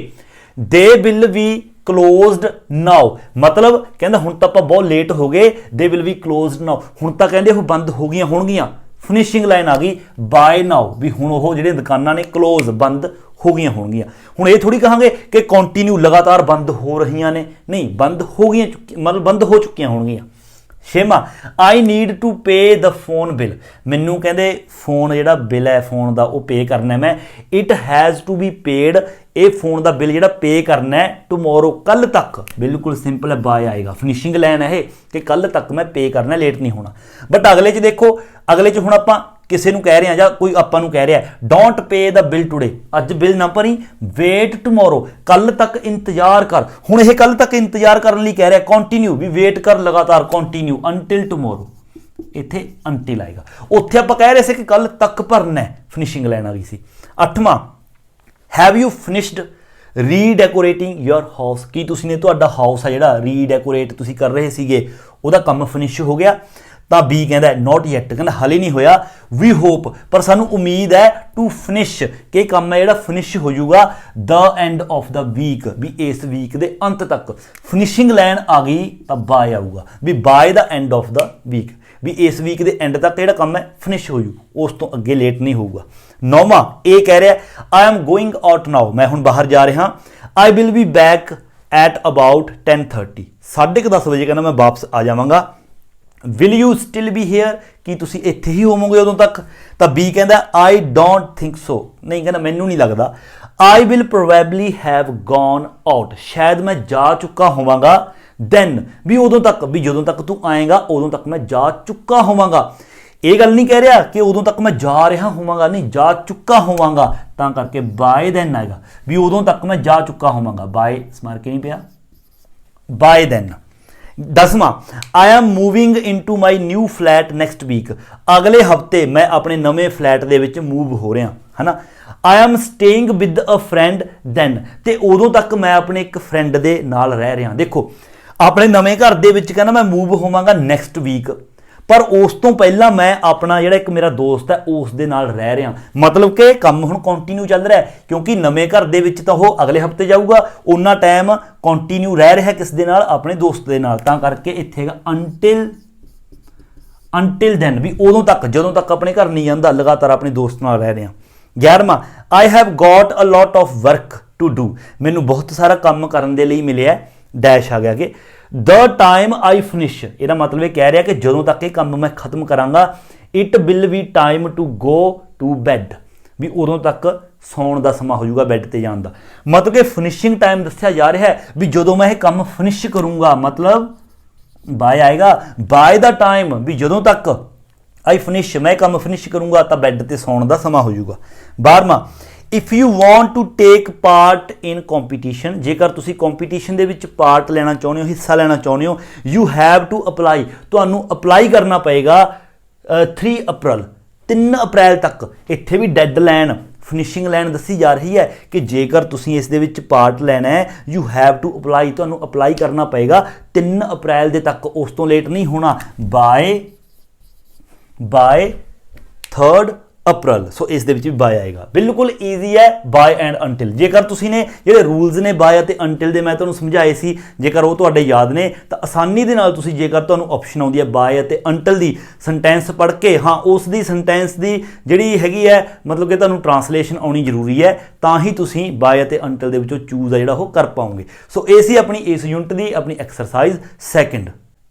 they will be closed now, मतलब कहंदा हुण तां आपां बहुत लेट हो गए, they will be closed now, हुण तां कहंदे वो बंद हो गईयां होणगियां। फिनिशिंग लाइन आ गई बाय नाउ भी हुण वो जिहड़े दुकानां ने क्लोज बंद ਹੋ ਗਈਆਂ ਹੋਣਗੀਆਂ। ਹੁਣ ਇਹ ਥੋੜੀ ਕਹਾਂਗੇ ਕਿ ਕੰਟੀਨਿਊ ਲਗਾਤਾਰ ਬੰਦ ਹੋ ਰਹੀਆਂ ਨੇ, ਨਹੀਂ, ਬੰਦ ਹੋ ਗਈਆਂ, ਮਤਲਬ ਬੰਦ ਹੋ ਚੁੱਕੀਆਂ ਹੋਣਗੀਆਂ। ਛੇਵਾਂ, I need to pay the phone bill, ਮੈਨੂੰ ਕਹਿੰਦੇ ਫੋਨ ਜਿਹੜਾ ਬਿੱਲ ਹੈ ਫੋਨ ਦਾ ਉਹ ਪੇ ਕਰਨਾ ਮੈਂ। It has to be paid, ਇਹ ਫੋਨ ਦਾ ਬਿੱਲ ਜਿਹੜਾ ਪੇ ਕਰਨਾ ਹੈ ਟਮੋਰੋ, ਕੱਲ ਤੱਕ। ਬਿਲਕੁਲ ਸਿੰਪਲ ਹੈ, ਬਾਏ ਆਏਗਾ, ਫਿਨਿਸ਼ਿੰਗ ਲਾਈਨ ਹੈ ਇਹ ਕਿ ਕੱਲ ਤੱਕ ਮੈਂ ਪੇ ਕਰਨਾ, ਲੇਟ ਨਹੀਂ ਹੋਣਾ। ਬਟ ਅਗਲੇ 'ਚ ਦੇਖੋ, ਅਗਲੇ 'ਚ ਹੁਣ ਆਪਾਂ ਕਿਸੇ ਨੂੰ ਕਹਿ ਰਹੇ ਹਾਂ ਜਾਂ ਕੋਈ ਆਪਾਂ ਨੂੰ ਕਹਿ ਰਿਹਾ don't pay the bill today, ਅੱਜ ਬਿੱਲ ਨਾ ਭਰੀ, ਵੇਟ ਟਮੋਰੋ, ਕੱਲ ਤੱਕ ਇੰਤਜ਼ਾਰ ਕਰ। ਹੁਣ ਇਹ ਕੱਲ ਤੱਕ ਇੰਤਜ਼ਾਰ ਕਰਨ ਲਈ ਕਹਿ ਰਿਹਾ, ਕੰਟੀਨਿਊ ਵੀ ਵੇਟ ਕਰ ਲਗਾਤਾਰ, ਕੰਟੀਨਿਊ ਅੰਟਿਲ ਟਮੋਰੋ, ਇੱਥੇ ਅੰਟਿਲ ਆਏਗਾ। ਉੱਥੇ ਆਪਾਂ ਕਹਿ ਰਹੇ ਸੀ ਕਿ ਕੱਲ ਤੱਕ ਭਰਨਾ, ਫਿਨਿਸ਼ਿੰਗ ਲਾਈਨ ਆ ਗਈ ਸੀ। 8ਵਾਂ, have you finished redecorating your house, ਕੀ ਤੁਸੀਂ ਨੇ ਤੁਹਾਡਾ ਹਾਊਸ ਆ ਜਿਹੜਾ ਰੀਡੈਕੋਰੇਟ ਤੁਸੀਂ ਕਰ ਰਹੇ ਸੀਗੇ ਉਹਦਾ ਕੰਮ ਫਿਨਿਸ਼ ਹੋ ਗਿਆ? ਤਾਂ ਬੀ ਕਹਿੰਦਾ ਨੋਟ ਯੈਟ, ਕਹਿੰਦਾ ਹਾਲੇ ਨਹੀਂ ਹੋਇਆ। ਵੀ ਹੋਪ, ਪਰ ਸਾਨੂੰ ਉਮੀਦ ਹੈ, ਟੂ ਫਿਨਿਸ਼, ਕਿ ਕੰਮ ਹੈ ਜਿਹੜਾ ਫਿਨਿਸ਼ ਹੋ ਜਾਊਗਾ the end of the week, ਵੀ ਇਸ ਵੀਕ ਦੇ ਅੰਤ ਤੱਕ। ਫਿਨਿਸ਼ਿੰਗ ਲਾਈਨ ਆ ਗਈ ਤਾਂ ਬਾਏ ਆਊਗਾ, ਵੀ by the end of the week, ਵੀ ਇਸ ਵੀਕ ਦੇ ਐਂਡ ਤੱਕ ਜਿਹੜਾ ਕੰਮ ਹੈ ਫਿਨਿਸ਼ ਹੋ ਜੂ, ਉਸ ਤੋਂ ਅੱਗੇ ਲੇਟ ਨਹੀਂ ਹੋਊਗਾ। 9ਵਾਂ, ਇਹ ਕਹਿ ਰਿਹਾ I am going out now, ਮੈਂ ਹੁਣ ਬਾਹਰ ਜਾ ਰਿਹਾ। I will be back at about 10:30, 10:30 ਵਜੇ ਕਹਿੰਦਾ ਮੈਂ ਵਾਪਸ ਆ ਜਾਵਾਂਗਾ। Will you still be here, ਕੀ ਤੁਸੀਂ ਇੱਥੇ ਹੀ ਹੋਵੋਗੇ ਉਦੋਂ ਤੱਕ? ਤਾਂ ਬੀ ਕਹਿੰਦਾ ਆਈ ਡੋਂਟ ਥਿੰਕ ਸੋ, ਨਹੀਂ, ਕਹਿੰਦਾ ਮੈਨੂੰ ਨਹੀਂ ਲੱਗਦਾ। I will probably have gone out, ਸ਼ਾਇਦ ਮੈਂ ਜਾ ਚੁੱਕਾ ਹੋਵਾਂਗਾ। ਦੈਨ, ਵੀ ਉਦੋਂ ਤੱਕ, ਵੀ ਜਦੋਂ ਤੱਕ ਤੂੰ ਆਏਗਾ ਉਦੋਂ ਤੱਕ ਮੈਂ ਜਾ ਚੁੱਕਾ ਹੋਵਾਂਗਾ। ਇਹ ਗੱਲ ਨਹੀਂ ਕਹਿ ਰਿਹਾ ਕਿ ਉਦੋਂ ਤੱਕ ਮੈਂ ਜਾ ਰਿਹਾ ਹੋਵਾਂਗਾ, ਨਹੀਂ, ਜਾ ਚੁੱਕਾ ਹੋਵਾਂਗਾ, ਤਾਂ ਕਰਕੇ ਬਾਏ ਦੈਨ ਆਏਗਾ, ਵੀ ਉਦੋਂ ਤੱਕ ਮੈਂ ਜਾ ਚੁੱਕਾ ਹੋਵਾਂਗਾ। ਬਾਏ ਸਮਾਰ ਕੇ ਨਹੀਂ ਪਿਆ, ਬਾਏ ਦੈਨ। 10ਵਾਂ, I am moving into my new flat next week, ਅਗਲੇ ਹਫਤੇ ਮੈਂ ਆਪਣੇ ਨਵੇਂ ਫਲੈਟ ਦੇ ਵਿੱਚ ਮੂਵ ਹੋ ਰਿਹਾ, ਹੈ ਨਾ। I am staying with a friend then, ਤੇ ਉਦੋਂ ਤੱਕ ਮੈਂ ਆਪਣੇ ਇੱਕ ਫਰੈਂਡ ਦੇ ਨਾਲ ਰਹਿ ਰਿਹਾ। ਦੇਖੋ, ਆਪਣੇ ਨਵੇਂ ਘਰ ਦੇ ਵਿੱਚ ਕਹਿੰਦਾ ਮੈਂ ਮੂਵ ਹੋਵਾਂਗਾ ਨੈਕਸਟ ਵੀਕ, ਪਰ ਉਸ ਤੋਂ ਪਹਿਲਾਂ ਮੈਂ ਆਪਣਾ ਜਿਹੜਾ ਇੱਕ ਮੇਰਾ ਦੋਸਤ ਹੈ ਉਸ ਦੇ ਨਾਲ ਰਹਿ ਰਿਹਾ, ਮਤਲਬ ਕਿ ਕੰਮ ਹੁਣ ਕੰਟੀਨਿਊ ਚੱਲ ਰਿਹਾ, ਕਿਉਂਕਿ ਨਵੇਂ ਘਰ ਦੇ ਵਿੱਚ ਤਾਂ ਉਹ ਅਗਲੇ ਹਫਤੇ ਜਾਊਗਾ, ਉਹਨਾਂ ਟਾਈਮ ਕੰਟੀਨਿਊ ਰਹਿ ਰਿਹਾ ਕਿਸ ਦੇ ਨਾਲ, ਆਪਣੇ ਦੋਸਤ ਦੇ ਨਾਲ, ਤਾਂ ਕਰਕੇ ਇੱਥੇ ਹੈਗਾ ਅੰਟਿਲ ਦੈਨ, ਵੀ ਉਦੋਂ ਤੱਕ, ਜਦੋਂ ਤੱਕ ਆਪਣੇ ਘਰ ਨਹੀਂ ਜਾਂਦਾ, ਲਗਾਤਾਰ ਆਪਣੇ ਦੋਸਤ ਨਾਲ ਰਹਿ ਰਿਹਾ। 11ਵਾਂ, I have got a lot of work to do, ਮੈਨੂੰ ਬਹੁਤ ਸਾਰਾ ਕੰਮ ਕਰਨ ਦੇ ਲਈ ਮਿਲਿਆ, ਡੈਸ਼ ਆ ਗਿਆ ਕਿ ਦ ਟਾਈਮ ਆਈ ਫਿਨਿਸ਼, ਇਹਦਾ ਮਤਲਬ ਇਹ ਕਹਿ ਰਿਹਾ ਕਿ ਜਦੋਂ ਤੱਕ ਇਹ ਕੰਮ ਮੈਂ ਖਤਮ ਕਰਾਂਗਾ। It will be time to go to bed, ਵੀ ਉਦੋਂ ਤੱਕ ਸੌਣ ਦਾ ਸਮਾਂ ਹੋ ਜਾਊਗਾ, ਬੈੱਡ ਤੇ ਜਾਣ ਦਾ। ਮਤਲਬ ਕਿ ਫਿਨਿਸ਼ਿੰਗ ਟਾਈਮ ਦੱਸਿਆ ਜਾ ਰਿਹਾ ਹੈ ਵੀ ਜਦੋਂ ਮੈਂ ਇਹ ਕੰਮ ਫਿਨਿਸ਼ ਕਰੂੰਗਾ, ਮਤਲਬ ਬਾਏ ਆਏਗਾ, ਬਾਏ ਦਾ ਟਾਈਮ, ਵੀ ਜਦੋਂ ਤੱਕ ਆਈ ਫਿਨਿਸ਼, ਮੈਂ ਕੰਮ ਫਿਨਿਸ਼ ਕਰੂੰਗਾ ਤਾਂ ਬੈੱਡ ਤੇ ਸੌਣ ਦਾ ਸਮਾਂ ਹੋ ਜਾਊਗਾ। 12ਵਾਂ, if you want to take part in competition, ਜੇਕਰ ਤੁਸੀਂ ਕੰਪੀਟੀਸ਼ਨ ਦੇ ਵਿੱਚ ਪਾਰਟ ਲੈਣਾ ਚਾਹੁੰਦੇ ਹੋ, ਹਿੱਸਾ ਲੈਣਾ ਚਾਹੁੰਦੇ ਹੋ, ਯੂ ਹੈਵ ਟੂ ਅਪਲਾਈ, ਤੁਹਾਨੂੰ ਅਪਲਾਈ ਕਰਨਾ ਪਏਗਾ 3 ਅਪ੍ਰੈਲ, 3 ਅਪ੍ਰੈਲ ਤੱਕ। ਇੱਥੇ ਵੀ ਡੈਡ ਲਾਈਨ, ਫਿਨਿਸ਼ਿੰਗ ਲਾਈਨ ਦੱਸੀ ਜਾ ਰਹੀ ਹੈ ਕਿ ਜੇਕਰ ਤੁਸੀਂ ਇਸ ਦੇ ਵਿੱਚ ਪਾਰਟ ਲੈਣਾ ਹੈ, ਯੂ ਹੈਵ ਟੂ ਅਪਲਾਈ, ਤੁਹਾਨੂੰ ਅਪਲਾਈ ਕਰਨਾ ਪਏਗਾ 3 ਅਪ੍ਰੈਲ ਦੇ ਤੱਕ, ਉਸ ਤੋਂ ਲੇਟ ਨਹੀਂ ਹੋਣਾ। ਬਾਏ 3 ਅਪ੍ਰੈਲ, ਸੋ ਇਸ ਦੇ ਵਿੱਚ ਵੀ ਬਾਏ ਆਏਗਾ। ਬਿਲਕੁਲ ਈਜ਼ੀ ਹੈ, ਬਾਏ ਐਂਡ ਅੰਟਿਲ। ਜੇਕਰ ਤੁਸੀਂ ਨੇ ਜਿਹੜੇ ਰੂਲਸ ਨੇ ਬਾਏ ਅਤੇ ਅੰਟਿਲ ਦੇ ਮੈਂ ਤੁਹਾਨੂੰ ਸਮਝਾਏ ਸੀ, ਜੇਕਰ ਉਹ ਤੁਹਾਡੇ ਯਾਦ ਨੇ ਤਾਂ ਆਸਾਨੀ ਦੇ ਨਾਲ ਤੁਸੀਂ, ਜੇਕਰ ਤੁਹਾਨੂੰ ਆਪਸ਼ਨ ਆਉਂਦੀ ਹੈ ਬਾਏ ਅਤੇ ਅੰਟਿਲ ਦੀ, ਸੈਂਟੈਂਸ ਪੜ੍ਹ ਕੇ, ਹਾਂ ਉਸ ਦੀ ਸੈਂਟੈਂਸ ਦੀ ਜਿਹੜੀ ਹੈਗੀ ਹੈ, ਮਤਲਬ ਕਿ ਤੁਹਾਨੂੰ ਟਰਾਂਸਲੇਸ਼ਨ ਆਉਣੀ ਜ਼ਰੂਰੀ ਹੈ, ਤਾਂ ਹੀ ਤੁਸੀਂ ਬਾਏ ਅਤੇ ਅੰਟਿਲ ਦੇ ਵਿੱਚੋਂ ਚੂਜ਼ ਆ ਜਿਹੜਾ ਉਹ ਕਰ ਪਾਓਗੇ। ਸੋ ਇਹ ਸੀ ਆਪਣੀ ਇਸ ਯੂਨਿਟ ਦੀ ਆਪਣੀ ਐਕਸਰਸਾਈਜ਼ ਸੈਕਿੰਡ।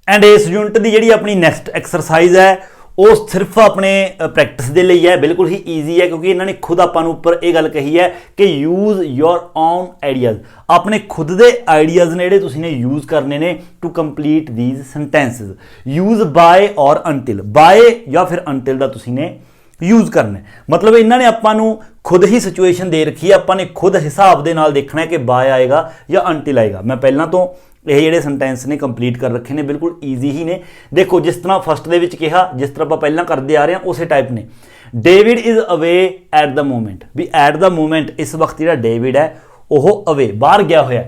ਐਂਡ ਇਸ ਯੂਨਿਟ ਦੀ ਜਿਹੜੀ ਆਪਣੀ ਨੈਕਸਟ ਐਕਸਰਸਾਈਜ਼ ਹੈ ਉਹ ਸਿਰਫ ਆਪਣੇ ਪ੍ਰੈਕਟਿਸ ਦੇ ਲਈ ਹੈ, ਬਿਲਕੁਲ ਹੀ ਈਜ਼ੀ ਹੈ, ਕਿਉਂਕਿ ਇਹਨਾਂ ਨੇ ਖੁਦ ਆਪਾਂ ਨੂੰ ਉੱਪਰ ਇਹ ਗੱਲ ਕਹੀ ਹੈ ਕਿ ਯੂਜ਼ ਯੋਰ ਓਨ ਆਈਡੀਆਜ਼, ਆਪਣੇ ਖੁਦ ਦੇ ਆਈਡੀਆਜ਼ ਨੇ ਜਿਹੜੇ ਤੁਸੀਂ ਨੇ ਯੂਜ਼ ਕਰਨੇ ਨੇ to complete these sentences. Use by or until, by ਜਾਂ ਫਿਰ ਅੰਟਿਲ ਦਾ ਤੁਸੀਂ ਨੇ ਯੂਜ਼ ਕਰਨਾ, ਮਤਲਬ ਇਹਨਾਂ ਨੇ ਆਪਾਂ ਨੂੰ ਖੁਦ ਹੀ ਸਿਚੁਏਸ਼ਨ ਦੇ ਰੱਖੀ ਹੈ, ਆਪਾਂ ਨੇ ਖੁਦ ਹਿਸਾਬ ਦੇ ਨਾਲ ਦੇਖਣਾ ਹੈ ਕਿ ਬਾਏ ਆਏਗਾ ਜਾਂ ਅੰਟਿਲ ਆਏਗਾ। ਮੈਂ ਪਹਿਲਾਂ ਤੋਂ ਇਹ ਜਿਹੜੇ ਸੈਂਟੈਂਸ ਨੇ ਕੰਪਲੀਟ ਕਰ ਰੱਖੇ ਨੇ, ਬਿਲਕੁਲ ਈਜ਼ੀ ਹੀ ਨੇ। ਦੇਖੋ, ਜਿਸ ਤਰ੍ਹਾਂ ਫਸਟ ਦੇ ਵਿੱਚ ਕਿਹਾ, ਜਿਸ ਤਰ੍ਹਾਂ ਆਪਾਂ ਪਹਿਲਾਂ ਕਰਦੇ ਆ ਰਹੇ ਹਾਂ ਉਸੇ ਟਾਈਪ ਨੇ। David is away at the moment, ਵੀ ਐਟ ਦ ਮੋਮੈਂਟ ਇਸ ਵਕਤ ਜਿਹੜਾ ਡੇਵਿਡ ਹੈ ਉਹ ਅਵੇ, ਬਾਹਰ ਗਿਆ ਹੋਇਆ।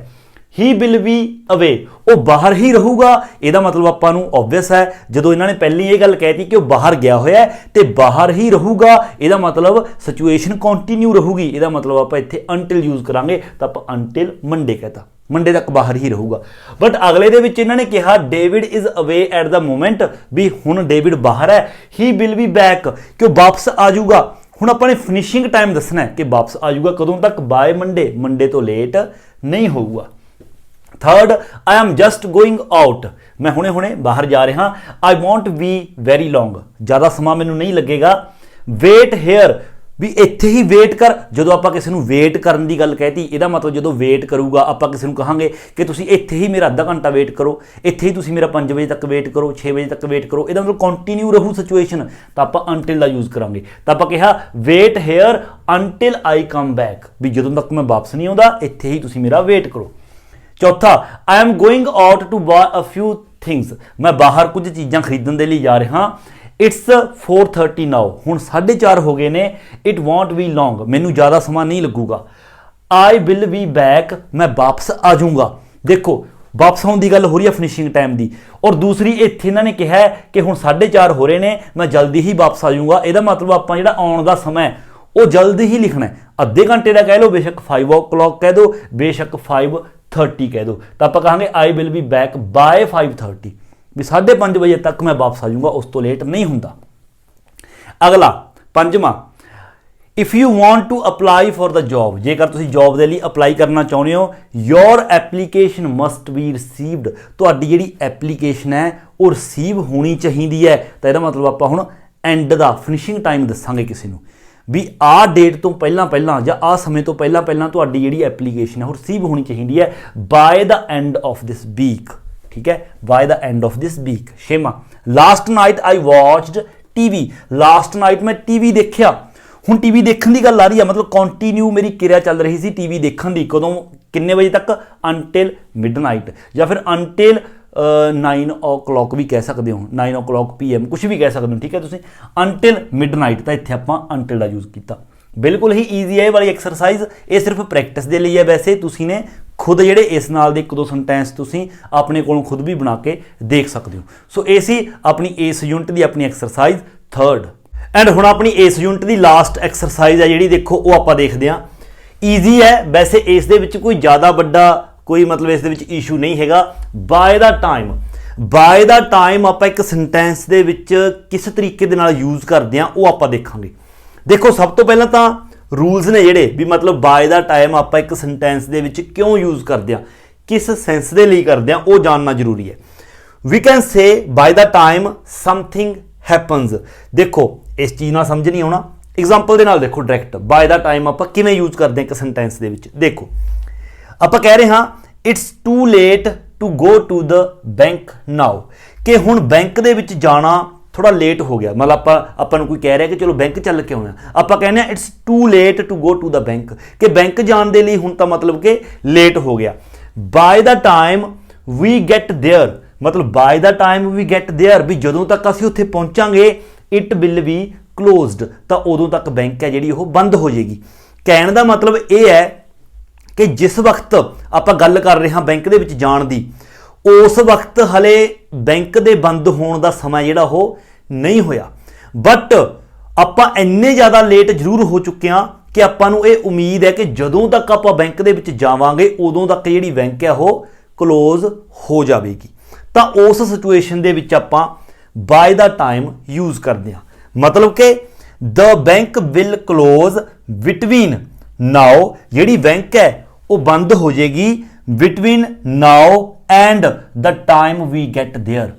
ਹੀ ਵਿਲ ਬੀ ਅਵੇ, ਉਹ ਬਾਹਰ ਹੀ ਰਹੂਗਾ, ਇਹਦਾ ਮਤਲਬ ਆਪਾਂ ਨੂੰ ਓਬਵੀਅਸ ਹੈ, ਜਦੋਂ ਇਹਨਾਂ ਨੇ ਪਹਿਲੀ ਇਹ ਗੱਲ ਕਹਿਤੀ ਕਿ ਉਹ ਬਾਹਰ ਗਿਆ ਹੋਇਆ ਤੇ ਬਾਹਰ ਹੀ ਰਹੂਗਾ, ਇਹਦਾ ਮਤਲਬ ਸਿਚੁਏਸ਼ਨ ਕੰਟੀਨਿਊ ਰਹੂਗੀ, ਇਹਦਾ ਮਤਲਬ ਆਪਾਂ ਇੱਥੇ ਅੰਟਿਲ ਯੂਜ਼ ਕਰਾਂਗੇ, ਤਾਂ ਆਪਾਂ ਅੰਟਿਲ ਮੰਡੇ ਕਹਤਾ, ਮੰਡੇ ਤੱਕ ਬਾਹਰ ਹੀ ਰਹੂਗਾ। ਬਟ ਅਗਲੇ ਦੇ ਵਿੱਚ ਇਹਨਾਂ ਨੇ ਕਿਹਾ David is away at the moment, ਵੀ ਹੁਣ ਡੇਵਿਡ ਬਾਹਰ ਹੈ। ਹੀ ਵਿਲ ਬੀ ਬੈਕ, ਕਿ ਉਹ ਵਾਪਸ ਆ ਜਾਊਗਾ, ਹੁਣ ਆਪਾਂ ਨੇ ਫਿਨਿਸ਼ਿੰਗ ਟਾਈਮ ਦੱਸਣਾ ਹੈ ਕਿ ਵਾਪਸ ਆ ਜਾਊਗਾ ਕਦੋਂ ਤੱਕ, ਬਾਏ ਮੰਡੇ, ਮੰਡੇ ਤੋਂ ਲੇਟ ਨਹੀਂ ਹੋਊਗਾ। Third, I am just going out, ਮੈਂ ਹੁਣੇ ਹੁਣੇ ਬਾਹਰ ਜਾ ਰਿਹਾ। ਆਈ ਵੋਂਟ ਬੀ ਵੈਰੀ ਲੌਂਗ, ਜ਼ਿਆਦਾ ਸਮਾਂ ਮੈਨੂੰ ਨਹੀਂ ਲੱਗੇਗਾ। ਵੇਟ ਹੇਅਰ, ਵੀ ਇੱਥੇ ਹੀ ਵੇਟ ਕਰ। ਜਦੋਂ ਆਪਾਂ ਕਿਸੇ ਨੂੰ ਵੇਟ ਕਰਨ ਦੀ ਗੱਲ ਕਹਿਤੀ, ਇਹਦਾ ਮਤਲਬ ਜਦੋਂ ਵੇਟ ਕਰੂਗਾ ਆਪਾਂ ਕਿਸੇ ਨੂੰ ਕਹਾਂਗੇ ਕਿ ਤੁਸੀਂ ਇੱਥੇ ਹੀ ਮੇਰਾ ਅੱਧਾ ਘੰਟਾ ਵੇਟ ਕਰੋ, ਇੱਥੇ ਹੀ ਤੁਸੀਂ ਮੇਰਾ 5 ਵਜੇ ਤੱਕ ਵੇਟ ਕਰੋ, 6 ਵਜੇ ਤੱਕ ਵੇਟ ਕਰੋ, ਇਹਦਾ ਮਤਲਬ ਕੰਟੀਨਿਊ ਰਹੂ ਸਿਚੁਏਸ਼ਨ, ਤਾਂ ਆਪਾਂ ਅੰਟਿਲ ਦਾ ਯੂਜ਼ ਕਰਾਂਗੇ। ਤਾਂ ਆਪਾਂ ਕਿਹਾ ਵੇਟ ਹੇਅਰ ਅੰਟਿਲ ਆਈ ਕਮ ਬੈਕ, ਵੀ ਜਦੋਂ ਤੱਕ ਮੈਂ ਵਾਪਸ ਨਹੀਂ ਆਉਂਦਾ ਇੱਥੇ ਹੀ ਤੁਸੀਂ ਮੇਰਾ ਵੇਟ ਕਰੋ। ਚੌਥਾ, I am going out to buy a few things, ਮੈਂ ਬਾਹਰ ਕੁਝ ਚੀਜ਼ਾਂ ਖਰੀਦਣ ਦੇ ਲਈ ਜਾ ਰਿਹਾ। ਇਟਸ 4:30 ਨਾਓ, ਹੁਣ 4:30 ਹੋ ਗਏ ਨੇ। ਇਟ ਵੋਂਟ ਬੀ ਲੌਂਗ, ਮੈਨੂੰ ਜ਼ਿਆਦਾ ਸਮਾਂ ਨਹੀਂ ਲੱਗੂਗਾ। ਆਈ ਵਿਲ ਬੀ ਬੈਕ, ਮੈਂ ਵਾਪਸ ਆ ਜਾਊਂਗਾ। ਦੇਖੋ ਵਾਪਸ ਆਉਣ ਦੀ ਗੱਲ ਹੋ ਰਹੀ ਹੈ ਫਿਨਿਸ਼ਿੰਗ ਟਾਈਮ ਦੀ, ਔਰ ਦੂਸਰੀ ਇੱਥੇ ਇਹਨਾਂ ਨੇ ਕਿਹਾ ਹੈ ਕਿ ਹੁਣ 4:30 ਹੋ ਰਹੇ ਨੇ, ਮੈਂ ਜਲਦੀ ਹੀ ਵਾਪਸ ਆ ਜਾਊਂਗਾ। ਇਹਦਾ ਮਤਲਬ ਆਪਾਂ ਜਿਹੜਾ ਆਉਣ ਦਾ ਸਮਾਂ ਉਹ ਜਲਦੀ ਹੀ ਲਿਖਣਾ ਹੈ। ਅੱਧੇ ਘੰਟੇ ਦਾ ਕਹਿ ਲਓ, ਬੇਸ਼ੱਕ 5 o'clock ਕਹਿ ਦਿਓ, ਬੇਸ਼ੱਕ 5:30 ਕਹਿ ਦਿਓ, ਤਾਂ ਆਪਾਂ ਕਹਾਂਗੇ I will be back by 5:30, ਵੀ 5:30 ਵਜੇ ਤੱਕ ਮੈਂ ਵਾਪਸ ਆ ਜਾਊਂਗਾ, ਉਸ ਤੋਂ ਲੇਟ ਨਹੀਂ ਹੁੰਦਾ। ਅਗਲਾ ਪੰਜਵਾਂ, if you want to apply for the job, ਜੇਕਰ ਤੁਸੀਂ ਜੌਬ ਦੇ ਲਈ ਅਪਲਾਈ ਕਰਨਾ ਚਾਹੁੰਦੇ ਹੋ, your application must be received, ਤੁਹਾਡੀ ਜਿਹੜੀ ਐਪਲੀਕੇਸ਼ਨ ਹੈ ਉਹ ਰਿਸੀਵ ਹੋਣੀ ਚਾਹੀਦੀ ਹੈ। ਤਾਂ ਇਹਦਾ ਮਤਲਬ ਆਪਾਂ ਹੁਣ ਐਂਡ ਦਾ ਫਿਨਿਸ਼ਿੰਗ ਟਾਈਮ ਦੱਸਾਂਗੇ ਕਿਸੇ ਨੂੰ, ਵੀ ਆਹ ਡੇਟ ਤੋਂ ਪਹਿਲਾਂ ਪਹਿਲਾਂ ਜਾਂ ਆਹ ਸਮੇਂ ਤੋਂ ਪਹਿਲਾਂ ਪਹਿਲਾਂ ਤੁਹਾਡੀ ਜਿਹੜੀ ਐਪਲੀਕੇਸ਼ਨ ਹੈ ਉਹ ਰਿਸੀਵ ਹੋਣੀ ਚਾਹੀਦੀ ਹੈ by the end of this week. ਠੀਕ ਹੈ, by the end of this week. ਛੇਵਾਂ, last night I watched TV, last night ਮੈਂ ਟੀਵੀ ਦੇਖਿਆ। ਹੁਣ ਟੀਵੀ ਦੇਖਣ ਦੀ ਗੱਲ ਆ ਰਹੀ ਹੈ, ਮਤਲਬ ਕੰਟੀਨਿਊ ਮੇਰੀ ਕਿਰਿਆ ਚੱਲ ਰਹੀ ਸੀ ਟੀਵੀ ਦੇਖਣ ਦੀ। ਕਦੋਂ, ਕਿੰਨੇ ਵਜੇ ਤੱਕ? ਅੰਟਿਲ ਮਿਡਨਾਈਟ, ਜਾਂ ਫਿਰ ਅੰਟਿਲ 9 o'clock ਵੀ ਕਹਿ ਸਕਦੇ ਹੋ, 9 o'clock PM, ਕੁਝ ਵੀ ਕਹਿ ਸਕਦੇ ਹੋ। ਠੀਕ ਹੈ, ਤੁਸੀਂ ਅੰਟਿਲ ਮਿਡਨਾਈਟ, ਤਾਂ ਇੱਥੇ ਆਪਾਂ ਅੰਟਿਲ ਦਾ ਯੂਜ਼ ਕੀਤਾ। ਬਿਲਕੁਲ ਹੀ ਈਜ਼ੀ ਹੈ ਇਹ ਵਾਲੀ ਐਕਸਰਸਾਈਜ਼, ਇਹ ਸਿਰਫ ਪ੍ਰੈਕਟਿਸ ਦੇ ਲਈ ਹੈ। ਵੈਸੇ ਤੁਸੀਂ ਨੇ ਖੁਦ ਜਿਹੜੇ ਇਸ ਨਾਲ ਦੇ 1-2 ਸੈਂਟੈਂਸ ਤੁਸੀਂ ਆਪਣੇ ਕੋਲੋਂ ਖੁਦ ਵੀ ਬਣਾ ਕੇ ਦੇਖ ਸਕਦੇ ਹੋ। ਸੋ ਇਹ ਸੀ ਆਪਣੀ ਇਸ ਯੂਨਿਟ ਦੀ ਆਪਣੀ ਐਕਸਰਸਾਈਜ਼ 3rd। ਐਂਡ ਹੁਣ ਆਪਣੀ ਇਸ ਯੂਨਿਟ ਦੀ ਲਾਸਟ ਐਕਸਰਸਾਈਜ਼ ਹੈ ਜਿਹੜੀ, ਦੇਖੋ ਉਹ ਆਪਾਂ ਦੇਖਦੇ ਹਾਂ। ਈਜ਼ੀ ਹੈ ਵੈਸੇ, ਇਸ ਦੇ ਵਿੱਚ ਕੋਈ ਜ਼ਿਆਦਾ ਵੱਡਾ ਕੋਈ ਮਤਲਬ ਇਸ ਦੇ ਵਿੱਚ ਇਸ਼ੂ ਨਹੀਂ ਹੈਗਾ। Bye the time, bye the time ਆਪਾਂ ਇੱਕ ਸੈਂਟੈਂਸ ਦੇ ਵਿੱਚ ਕਿਸ ਤਰੀਕੇ ਦੇ ਨਾਲ ਯੂਜ਼ ਕਰਦੇ ਹਾਂ ਉਹ ਆਪਾਂ ਦੇਖਾਂਗੇ। ਦੇਖੋ ਸਭ ਤੋਂ ਪਹਿਲਾਂ ਤਾਂ ਰੂਲਸ ਨੇ ਜਿਹੜੇ, ਵੀ ਮਤਲਬ ਬਾਏ ਦਾ ਟਾਈਮ ਆਪਾਂ ਇੱਕ ਸੈਂਟੈਂਸ ਦੇ ਵਿੱਚ ਕਿਉਂ ਯੂਜ਼ ਕਰਦੇ ਹਾਂ, ਕਿਸ ਸੈਂਸ ਦੇ ਲਈ ਕਰਦੇ ਹਾਂ, ਉਹ ਜਾਣਨਾ ਜ਼ਰੂਰੀ ਹੈ। We can say by the time something happens. ਦੇਖੋ ਇਸ ਚੀਜ਼ ਨਾਲ ਸਮਝ ਨਹੀਂ ਆਉਣਾ, ਐਗਜ਼ਾਮਪਲ ਦੇ ਨਾਲ ਦੇਖੋ ਡਾਇਰੈਕਟ ਬਾਏ ਦਾ ਟਾਈਮ ਆਪਾਂ ਕਿਵੇਂ ਯੂਜ਼ ਕਰਦੇ ਹਾਂ ਇੱਕ ਸੈਂਟੈਂਸ ਦੇ ਵਿੱਚ। ਦੇਖੋ ਆਪਾਂ ਕਹਿ ਰਹੇ ਹਾਂ it's too late to go to the bank now, ਕਿ ਹੁਣ ਬੈਂਕ ਦੇ ਵਿੱਚ ਜਾਣਾ ਥੋੜਾ ਲੇਟ ਹੋ ਗਿਆ। ਮਤਲਬ ਆਪਾਂ ਨੂੰ ਕੋਈ ਕਹਿ ਰਿਹਾ ਕਿ ਚਲੋ ਬੈਂਕ ਚੱਲ ਕੇ ਆਉਣਾ, ਆਪਾਂ ਕਹਿੰਦੇ ਆ it's too late to go to the bank, ਕਿ ਬੈਂਕ ਜਾਣ ਦੇ ਲਈ ਹੁਣ ਤਾਂ ਮਤਲਬ ਕਿ ਲੇਟ ਹੋ ਗਿਆ। By the time we get there, ਮਤਲਬ by the time we get there, ਵੀ ਜਦੋਂ ਤੱਕ ਅਸੀਂ ਉੱਥੇ ਪਹੁੰਚਾਂਗੇ ਇਟ ਵਿਲ ਬੀ ਕਲੋਜ਼ਡ, ਤਾਂ ਉਦੋਂ ਤੱਕ ਬੈਂਕ ਹੈ ਜਿਹੜੀ ਉਹ ਬੰਦ ਹੋ ਜਾਏਗੀ। ਕਹਿਣ ਦਾ ਮਤਲਬ ਇਹ ਹੈ ਕਿ ਜਿਸ ਵਕਤ ਆਪਾਂ ਗੱਲ ਕਰ ਰਹੇ ਹਾਂ ਬੈਂਕ ਦੇ ਵਿੱਚ ਜਾਣ ਦੀ, ਉਸ ਵਕਤ ਹਲੇ ਬੈਂਕ ਦੇ ਬੰਦ ਹੋਣ ਦਾ ਸਮਾਂ ਜਿਹੜਾ ਉਹ ਨਹੀਂ ਹੋਇਆ, ਬਟ ਆਪਾਂ ਇੰਨੇ ਜ਼ਿਆਦਾ ਲੇਟ ਜ਼ਰੂਰ ਹੋ ਚੁੱਕੇ ਹਾਂ ਕਿ ਆਪਾਂ ਨੂੰ ਇਹ ਉਮੀਦ ਹੈ ਕਿ ਜਦੋਂ ਤੱਕ ਆਪਾਂ ਬੈਂਕ ਦੇ ਵਿੱਚ ਜਾਵਾਂਗੇ ਉਦੋਂ ਤੱਕ ਜਿਹੜੀ ਬੈਂਕ ਹੈ ਉਹ ਕਲੋਜ਼ ਹੋ ਜਾਵੇਗੀ। ਤਾਂ ਉਸ ਸਿਚੁਏਸ਼ਨ ਦੇ ਵਿੱਚ ਆਪਾਂ ਬਾਏ ਦਾ ਟਾਈਮ ਯੂਜ਼ ਕਰਦੇ ਹਾਂ, ਮਤਲਬ ਕਿ the bank will close between now, ਜਿਹੜੀ ਬੈਂਕ ਹੈ ਉਹ ਬੰਦ ਹੋ ਜਾਏਗੀ between now and the time we get there,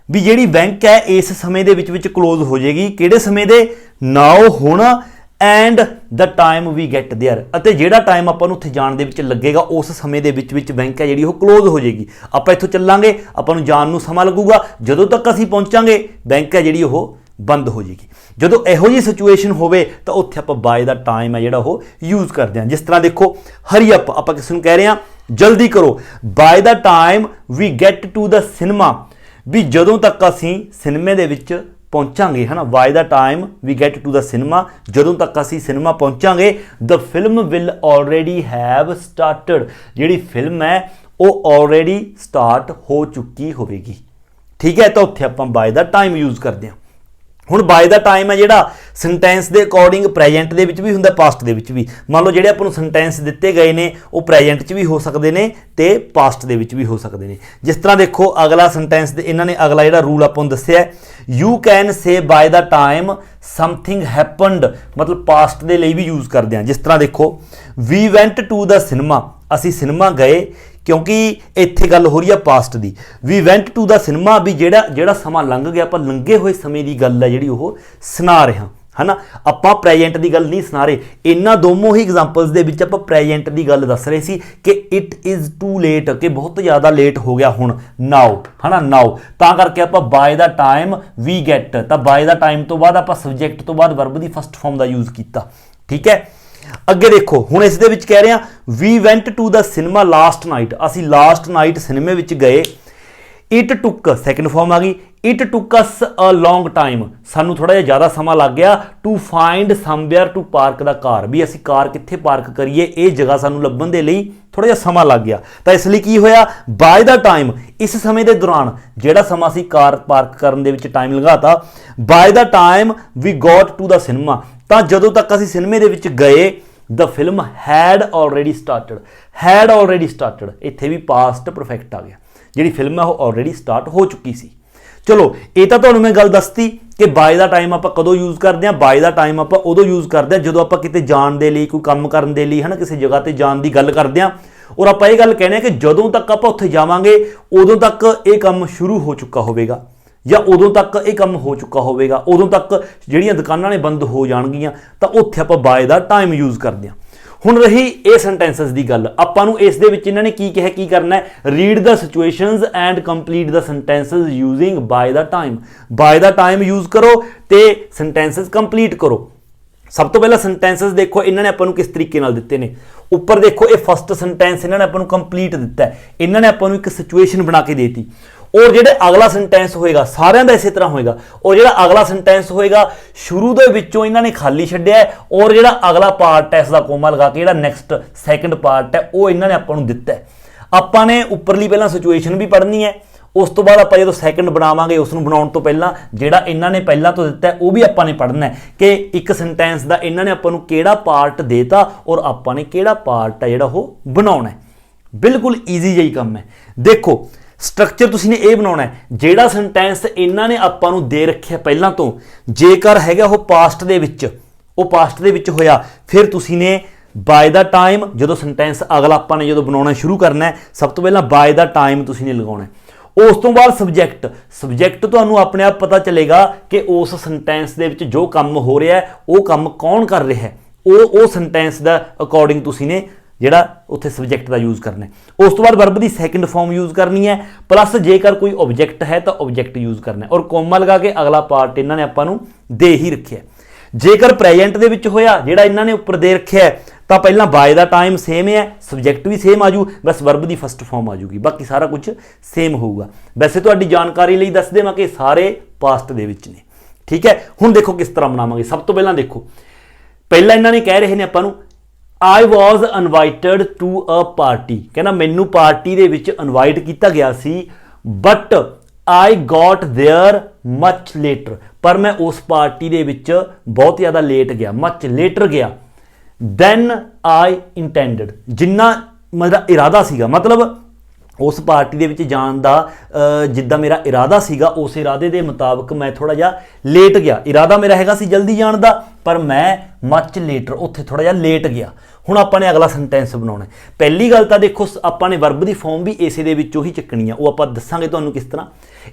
ਵੀ ਜਿਹੜੀ ਬੈਂਕ ਹੈ ਇਸ ਸਮੇਂ ਦੇ ਵਿੱਚ ਕਲੋਜ਼ ਹੋ ਜਾਏਗੀ। ਕਿਹੜੇ ਸਮੇਂ ਦੇ? ਨਾਓ ਹੋਣਾ and the time we get there, ਅਤੇ ਜਿਹੜਾ ਟਾਈਮ ਆਪਾਂ ਨੂੰ ਉੱਥੇ ਜਾਣ ਦੇ ਵਿੱਚ ਲੱਗੇਗਾ ਉਸ ਸਮੇਂ ਦੇ ਵਿੱਚ ਬੈਂਕ ਹੈ ਜਿਹੜੀ ਉਹ ਕਲੋਜ਼ ਹੋ ਜਾਏਗੀ। ਆਪਾਂ ਇੱਥੋਂ ਚੱਲਾਂਗੇ, ਆਪਾਂ ਨੂੰ ਜਾਣ ਨੂੰ ਸਮਾਂ ਲੱਗੂਗਾ, ਜਦੋਂ ਤੱਕ ਅਸੀਂ ਪਹੁੰਚਾਂਗੇ ਬੈਂਕ ਹੈ ਜਿਹੜੀ ਉਹ ਬੰਦ ਹੋ ਜਾਏਗੀ। ਜਦੋਂ ਇਹੋ ਜਿਹੀ ਸਿਚੁਏਸ਼ਨ ਹੋਵੇ ਤਾਂ ਉੱਥੇ ਆਪਾਂ ਬਾਏ ਦਾ ਟਾਈਮ ਹੈ ਜਿਹੜਾ ਉਹ ਯੂਜ਼ ਕਰਦੇ ਹਾਂ। ਜਿਸ ਤਰ੍ਹਾਂ ਦੇਖੋ ਹਰੀ ਅਪ, ਆਪਾਂ ਕਿਸੇ ਨੂੰ ਕਹਿ ਰਹੇ ਹਾਂ ਜਲਦੀ ਕਰੋ, by the time we get to the cinema, ਵੀ ਜਦੋਂ ਤੱਕ ਅਸੀਂ ਸਿਨੇਮੇ ਦੇ ਵਿੱਚ ਪਹੁੰਚਾਂਗੇ, ਹੈ ਨਾ। By the time we get to the cinema, ਜਦੋਂ ਤੱਕ ਅਸੀਂ ਸਿਨੇਮਾ ਪਹੁੰਚਾਂਗੇ। The film will already have started, ਜਿਹੜੀ ਫਿਲਮ ਹੈ ਉਹ ਆਲਰੇਡੀ ਸਟਾਰਟ ਹੋ ਚੁੱਕੀ ਹੋਵੇਗੀ। ਠੀਕ ਹੈ, ਤਾਂ ਉੱਥੇ ਆਪਾਂ ਬਾਏ ਦਾ ਟਾਈਮ ਯੂਜ਼ ਕਰਦੇ ਹਾਂ। ਹੁਣ ਬਾय ਦਾ ਟਾਈਮ ਹੈ ਜਿਹੜਾ ਸੈਂਟੈਂਸ ਦੇ ਅਕੋਰਡਿੰਗ ਪ੍ਰੈਜ਼ੈਂਟ ਦੇ ਵਿੱਚ ਵੀ ਹੁੰਦਾ, ਪਾਸਟ ਦੇ ਵਿੱਚ ਵੀ। ਮੰਨ ਲਓ ਜਿਹੜੇ ਆਪਾਂ ਨੂੰ ਸੈਂਟੈਂਸ ਦਿੱਤੇ ਗਏ ਨੇ ਉਹ ਪ੍ਰੈਜ਼ੈਂਟ 'ਚ ਵੀ ਹੋ ਸਕਦੇ ਨੇ ਤੇ ਪਾਸਟ ਦੇ ਵਿੱਚ ਵੀ ਹੋ ਸਕਦੇ ਨੇ। ਜਿਸ ਤਰ੍ਹਾਂ ਦੇਖੋ ਅਗਲਾ ਸੈਂਟੈਂਸ ਦੇ ਇਹਨਾਂ ਨੇ ਅਗਲਾ ਜਿਹੜਾ ਰੂਲ ਆਪਾਂ ਨੂੰ ਦੱਸਿਆ, you can say ਬਾय the time something happened, ਮਤਲਬ ਪਾਸਟ ਦੇ ਲਈ ਵੀ ਯੂਜ਼ ਕਰਦੇ ਹਾਂ। ਜਿਸ ਤਰ੍ਹਾਂ ਦੇਖੋ ਵੀ ਵੈਂਟ ਟੂ ਦਾ ਸਿਨੇਮਾ, ਅਸੀਂ ਸਿਨੇਮਾ ਗਏ, ਕਿਉਂਕਿ ਇੱਥੇ ਗੱਲ ਹੋ ਰਹੀ ਆ past the. We went to the cinema, ਵੀ ਜਿਹੜਾ ਸਮਾਂ ਲੰਘ ਗਿਆ, ਆਪਾਂ ਲੰਘੇ ਹੋਏ ਸਮੇਂ ਦੀ ਗੱਲ ਹੈ ਜਿਹੜੀ ਉਹ ਸੁਣਾ ਰਹੇ ਹਾਂ, ਹੈ ਨਾ। ਆਪਾਂ ਪ੍ਰੈਜ਼ੈਂਟ ਦੀ ਗੱਲ ਨਹੀਂ ਸੁਣਾ ਰਹੇ। ਇਹਨਾਂ ਦੋਨੋਂ ਹੀ ਐਗਜ਼ਾਮਪਲਸ ਦੇ ਵਿੱਚ ਆਪਾਂ ਪ੍ਰੈਜ਼ੈਂਟ ਦੀ ਗੱਲ ਦੱਸ ਰਹੇ ਸੀ ਕਿ ਇਟ ਇਜ਼ ਟੂ ਲੇਟ, ਕਿ ਬਹੁਤ ਜ਼ਿਆਦਾ ਲੇਟ ਹੋ ਗਿਆ ਹੁਣ, ਨਾਓ, ਹੈ ਨਾ, ਨਾਓ। ਤਾਂ ਕਰਕੇ ਆਪਾਂ ਬਾय ਦਾ ਟਾਈਮ ਵੀ ਗੈਟ, ਤਾਂ ਬਾय ਦਾ ਟਾਈਮ ਤੋਂ ਬਾਅਦ ਆਪਾਂ ਸਬਜੈਕਟ ਤੋਂ ਬਾਅਦ ਵਰਬ ਦੀ ਫਸਟ ਫਾਰਮ ਦਾ ਯੂਜ਼ ਕੀਤਾ, ਠੀਕ ਹੈ। ਅੱਗੇ ਦੇਖੋ ਹੁਣ ਇਸ ਦੇ ਵਿੱਚ ਕਹਿ ਰਹੇ ਹਾਂ we went to the cinema last night, ਅਸੀਂ ਲਾਸਟ ਨਾਈਟ ਸਿਨੇਮੇ ਵਿੱਚ ਗਏ। ਇਟ ਟੁੱਕ, ਸੈਕਿੰਡ ਫਾਰਮ ਆ ਗਈ, ਇਟ ਟੁੱਕ ਅਸ ਅ ਲੌਂਗ ਟਾਈਮ, ਸਾਨੂੰ ਥੋੜਾ ਜਿਹਾ ਜ਼ਿਆਦਾ ਸਮਾਂ ਲੱਗ ਗਿਆ, to find somewhere to park the car, ਵੀ ਅਸੀਂ ਕਾਰ ਕਿੱਥੇ ਪਾਰਕ ਕਰੀਏ, ਇਹ ਜਗ੍ਹਾ ਸਾਨੂੰ ਲੱਭਣ ਦੇ ਲਈ ਥੋੜਾ ਜਿਹਾ ਸਮਾਂ ਲੱਗ ਗਿਆ। ਤਾਂ ਇਸ ਲਈ ਕੀ ਹੋਇਆ, ਬਾय ਦਾ ਟਾਈਮ, ਇਸ ਸਮੇਂ ਦੇ ਦੌਰਾਨ ਜਿਹੜਾ ਸਮਾਂ ਅਸੀਂ ਕਾਰ ਪਾਰਕ ਕਰਨ ਦੇ ਵਿੱਚ ਟਾਈਮ ਲਗਾਤਾ, by the time we got to the cinema, ਤਾਂ ਜਦੋਂ ਤੱਕ ਅਸੀਂ ਸਿਨੇਮੇ ਦੇ ਵਿੱਚ ਗਏ, the film had already started, had already started, ਇੱਥੇ ਵੀ ਪਾਸਟ ਪਰਫੈਕਟ ਆ ਗਿਆ, ਜਿਹੜੀ ਫਿਲਮ ਹੈ ਉਹ ਆਲਰੇਡੀ ਸਟਾਰਟ ਹੋ ਚੁੱਕੀ ਸੀ। ਚਲੋ ਇਹ ਤਾਂ ਤੁਹਾਨੂੰ ਮੈਂ ਗੱਲ ਦੱਸਤੀ ਕਿ ਬਾय ਦਾ ਟਾਈਮ ਆਪਾਂ ਕਦੋਂ ਯੂਜ਼ ਕਰਦੇ ਹਾਂ। ਬਾय ਦਾ ਟਾਈਮ ਆਪਾਂ ਉਦੋਂ ਯੂਜ਼ ਕਰਦੇ ਹਾਂ ਜਦੋਂ ਆਪਾਂ ਕਿਤੇ ਜਾਣ ਦੇ ਲਈ, ਕੋਈ ਕੰਮ ਕਰਨ ਦੇ ਲਈ, ਹੈ ਨਾ, ਕਿਸੇ ਜਗ੍ਹਾ ਤੇ ਜਾਣ ਦੀ ਗੱਲ ਕਰਦੇ ਹਾਂ। ਔਰ ਆਪਾਂ ਇਹ ਗੱਲ ਕਹਿੰਦੇ ਹਾਂ ਕਿ ਜਦੋਂ ਤੱਕ ਆਪਾਂ ਉੱਥੇ ਜਾਵਾਂਗੇ ਉਦੋਂ ਤੱਕ ਇਹ ਕੰਮ ਸ਼ੁਰੂ ਹੋ ਚੁੱਕਾ ਹੋਵੇਗਾ, ਜਾਂ ਉਦੋਂ ਤੱਕ ਇਹ ਕੰਮ ਹੋ ਚੁੱਕਾ ਹੋਵੇਗਾ, ਉਦੋਂ ਤੱਕ ਜਿਹੜੀਆਂ ਦੁਕਾਨਾਂ ਨੇ ਬੰਦ ਹੋ ਜਾਣਗੀਆਂ, ਤਾਂ ਉੱਥੇ ਆਪਾਂ ਬਾय ਦਾ ਟਾਈਮ ਯੂਜ਼ ਕਰਦੇ ਹਾਂ। ਹੁਣ ਰਹੀ ਇਹ ਸੈਂਟੈਂਸਸ ਦੀ ਗੱਲ, ਆਪਾਂ ਨੂੰ ਇਸ ਦੇ ਵਿੱਚ ਇਹਨਾਂ ਨੇ ਕੀ ਕਿਹਾ, ਕੀ ਕਰਨਾ ਹੈ, read the situations and complete the sentences using ਬਾय the time. ਬਾय the time use ਕਰੋ ਤੇ ਸੈਂਟੈਂਸਸ ਕੰਪਲੀਟ ਕਰੋ। ਸਭ ਤੋਂ ਪਹਿਲਾਂ ਸੈਂਟੈਂਸਸ ਦੇਖੋ ਇਹਨਾਂ ਨੇ ਆਪਾਂ ਨੂੰ ਕਿਸ ਤਰੀਕੇ ਨਾਲ ਦਿੱਤੇ ਨੇ। ਉੱਪਰ ਦੇਖੋ ਇਹ ਫਸਟ ਸੈਂਟੈਂਸ ਇਹਨਾਂ ਨੇ ਆਪਾਂ ਨੂੰ ਕੰਪਲੀਟ ਦਿੱਤਾ ਹੈ, ਇਹਨਾਂ ਨੇ ਆਪਾਂ ਨੂੰ ਇੱਕ ਸਿਚੁਏਸ਼ਨ ਬਣਾ ਕੇ ਦੇਤੀ। ਔਰ ਜਿਹੜਾ ਅਗਲਾ ਸੈਂਟੈਂਸ ਹੋਏਗਾ ਸਾਰਿਆਂ ਦਾ ਇਸੇ ਤਰ੍ਹਾਂ ਹੋਏਗਾ, ਔਰ ਜਿਹੜਾ ਅਗਲਾ ਸੈਂਟੈਂਸ ਹੋਏਗਾ ਸ਼ੁਰੂ ਦੇ ਵਿੱਚੋਂ ਇਹਨਾਂ ਨੇ ਖਾਲੀ ਛੱਡਿਆ, ਔਰ ਜਿਹੜਾ ਅਗਲਾ ਪਾਰਟ ਹੈ ਇਸ ਦਾ ਕੋਮਾ ਲਗਾ ਕੇ ਜਿਹੜਾ ਨੈਕਸਟ ਸੈਕੰਡ ਪਾਰਟ ਹੈ ਉਹ ਇਹਨਾਂ ਨੇ ਆਪਾਂ ਨੂੰ ਦਿੱਤਾ ਹੈ। ਆਪਾਂ ਨੇ ਉੱਪਰਲੀ ਪਹਿਲਾਂ ਸਿਚੁਏਸ਼ਨ ਵੀ ਪੜ੍ਹਨੀ ਹੈ, ਉਸ ਤੋਂ ਬਾਅਦ ਆਪਾਂ ਜਦੋਂ ਸੈਕੰਡ ਬਣਾਵਾਂਗੇ ਉਸ ਨੂੰ ਬਣਾਉਣ ਤੋਂ ਪਹਿਲਾਂ ਜਿਹੜਾ ਇਹਨਾਂ ਨੇ ਪਹਿਲਾਂ ਤੋਂ ਦਿੱਤਾ ਉਹ ਵੀ ਆਪਾਂ ਨੇ ਪੜ੍ਹਨਾ ਹੈ ਕਿ ਇੱਕ ਸੈਂਟੈਂਸ ਦਾ ਇਹਨਾਂ ਨੇ ਆਪਾਂ ਨੂੰ ਕਿਹੜਾ ਪਾਰਟ ਦੇਤਾ ਔਰ ਆਪਾਂ ਨੇ ਕਿਹੜਾ ਪਾਰਟ ਹੈ ਜਿਹੜਾ ਉਹ ਬਣਾਉਣਾ ਹੈ। ਬਿਲਕੁਲ ਈਜ਼ੀ ਜਿਹੀ ਕੰਮ ਹੈ। ਦੇਖੋ ਸਟਰਕਚਰ ਤੁਸੀਂ ਨੇ ਇਹ ਬਣਾਉਣਾ ਹੈ, ਜਿਹੜਾ ਸੈਂਟੈਂਸ ਇਹਨਾਂ ਨੇ ਆਪਾਂ ਨੂੰ ਦੇ ਰੱਖਿਆ ਪਹਿਲਾਂ ਤੋਂ, ਜੇਕਰ ਹੈਗਾ ਉਹ ਪਾਸਟ ਦੇ ਵਿੱਚ, ਉਹ ਪਾਸਟ ਦੇ ਵਿੱਚ ਹੋਇਆ, ਫਿਰ ਤੁਸੀਂ ਨੇ ਬਾय ਦਾ ਟਾਈਮ, ਜਦੋਂ ਸੈਂਟੈਂਸ ਅਗਲਾ ਆਪਾਂ ਨੇ ਜਦੋਂ ਬਣਾਉਣਾ ਸ਼ੁਰੂ ਕਰਨਾ ਹੈ, ਸਭ ਤੋਂ ਪਹਿਲਾਂ ਬਾय ਦਾ ਟਾਈਮ ਤੁਸੀਂ ਨੇ ਲਗਾਉਣਾ ਹੈ। ਉਸ ਤੋਂ ਬਾਅਦ ਸਬਜੈਕਟ ਤੁਹਾਨੂੰ ਆਪਣੇ ਆਪ ਪਤਾ ਚੱਲੇਗਾ ਕਿ ਉਸ ਸੈਂਟੈਂਸ ਦੇ ਵਿੱਚ ਜੋ ਕੰਮ ਹੋ ਰਿਹਾ ਹੈ ਉਹ ਕੰਮ ਕੌਣ ਕਰ ਰਿਹਾ ਹੈ, ਉਹ ਸੈਂਟੈਂਸ ਦਾ ਅਕੋਰਡਿੰਗ ਤੁਸੀਂ ਨੇ ਜਿਹੜਾ ਉੱਥੇ ਸਬਜੈਕਟ ਦਾ ਯੂਜ਼ ਕਰਨਾ ਹੈ। ਉਸ ਤੋਂ ਬਾਅਦ ਵਰਬ ਦੀ ਸੈਕੰਡ ਫਾਰਮ ਯੂਜ਼ ਕਰਨੀ ਹੈ, ਪਲੱਸ ਜੇਕਰ ਕੋਈ ਆਬਜੈਕਟ ਹੈ ਤਾਂ ਆਬਜੈਕਟ ਯੂਜ਼ ਕਰਨਾ ਹੈ, ਔਰ ਕੋਮਾ ਲਗਾ ਕੇ ਅਗਲਾ ਪਾਰਟ ਇਹਨਾਂ ਨੇ ਆਪਾਂ ਨੂੰ ਦੇ ਹੀ ਰੱਖਿਆ। ਜੇਕਰ ਪ੍ਰੈਜ਼ੈਂਟ ਦੇ ਵਿੱਚ ਹੋਇਆ ਜਿਹੜਾ ਇਹਨਾਂ ਨੇ ਉੱਪਰ ਦੇ ਰੱਖਿਆ ਤਾਂ ਪਹਿਲਾਂ ਬਾय ਦਾ ਟਾਈਮ ਸੇਮ ਹੈ, ਸਬਜੈਕਟ ਵੀ ਸੇਮ ਆਜੂ, ਬਸ ਵਰਬ ਦੀ ਫਸਟ ਫਾਰਮ ਆਜੂਗੀ, ਬਾਕੀ ਸਾਰਾ ਕੁਝ ਸੇਮ ਹੋਊਗਾ। ਵੈਸੇ ਤੁਹਾਡੀ ਜਾਣਕਾਰੀ ਲਈ ਦੱਸ ਦੇਵਾਂ ਕਿ ਸਾਰੇ ਪਾਸਟ ਦੇ ਵਿੱਚ ਨੇ, ਠੀਕ ਹੈ। ਹੁਣ ਦੇਖੋ ਕਿਸ ਤਰ੍ਹਾਂ ਬਣਾਵਾਂਗੇ। ਸਭ ਤੋਂ ਪਹਿਲਾਂ ਦੇਖੋ, ਪਹਿਲਾਂ ਇਹਨਾਂ ਨੇ ਕਹਿ ਰਹੇ ਨੇ ਆਪਾਂ ਨੂੰ I was invited to a party, ਕਹਿੰਦਾ ਮੈਨੂੰ ਪਾਰਟੀ ਦੇ ਵਿੱਚ ਇਨਵਾਈਟ ਕੀਤਾ ਗਿਆ ਸੀ, but I got there much later, ਪਰ ਮੈਂ ਉਸ ਪਾਰਟੀ ਦੇ ਵਿੱਚ ਬਹੁਤ ਜ਼ਿਆਦਾ ਲੇਟ ਗਿਆ, much later ਗਿਆ, then I intended, ਜਿੰਨਾ ਮੇਰਾ ਇਰਾਦਾ ਸੀਗਾ, ਮਤਲਬ ਉਸ ਪਾਰਟੀ ਦੇ ਵਿੱਚ ਜਾਣ ਦਾ ਜਿੱਦਾਂ ਮੇਰਾ ਇਰਾਦਾ ਸੀਗਾ ਉਸ ਇਰਾਦੇ ਦੇ ਮੁਤਾਬਕ ਮੈਂ ਥੋੜਾ ਜਿਹਾ ਲੇਟ ਗਿਆ। ਇਰਾਦਾ ਮੇਰਾ ਹੈਗਾ ਸੀ ਜਲਦੀ ਜਾਣ ਦਾ, ਪਰ ਮੈਂ ਮੱਚ ਲੇਟਰ ਉੱਥੇ ਥੋੜਾ ਜਿਹਾ ਲੇਟ ਗਿਆ। ਹੁਣ ਆਪਾਂ ਨੇ ਅਗਲਾ ਸੈਂਟੈਂਸ ਬਣਾਉਣਾ। ਪਹਿਲੀ ਗੱਲ ਤਾਂ ਦੇਖੋ ਆਪਾਂ ਨੇ ਵਰਬ ਦੀ ਫਾਰਮ ਵੀ ਇਸੇ ਦੇ ਵਿੱਚੋਂ ਹੀ ਚੱਕਣੀ ਆ, ਉਹ ਆਪਾਂ ਦੱਸਾਂਗੇ ਤੁਹਾਨੂੰ ਕਿਸ ਤਰ੍ਹਾਂ।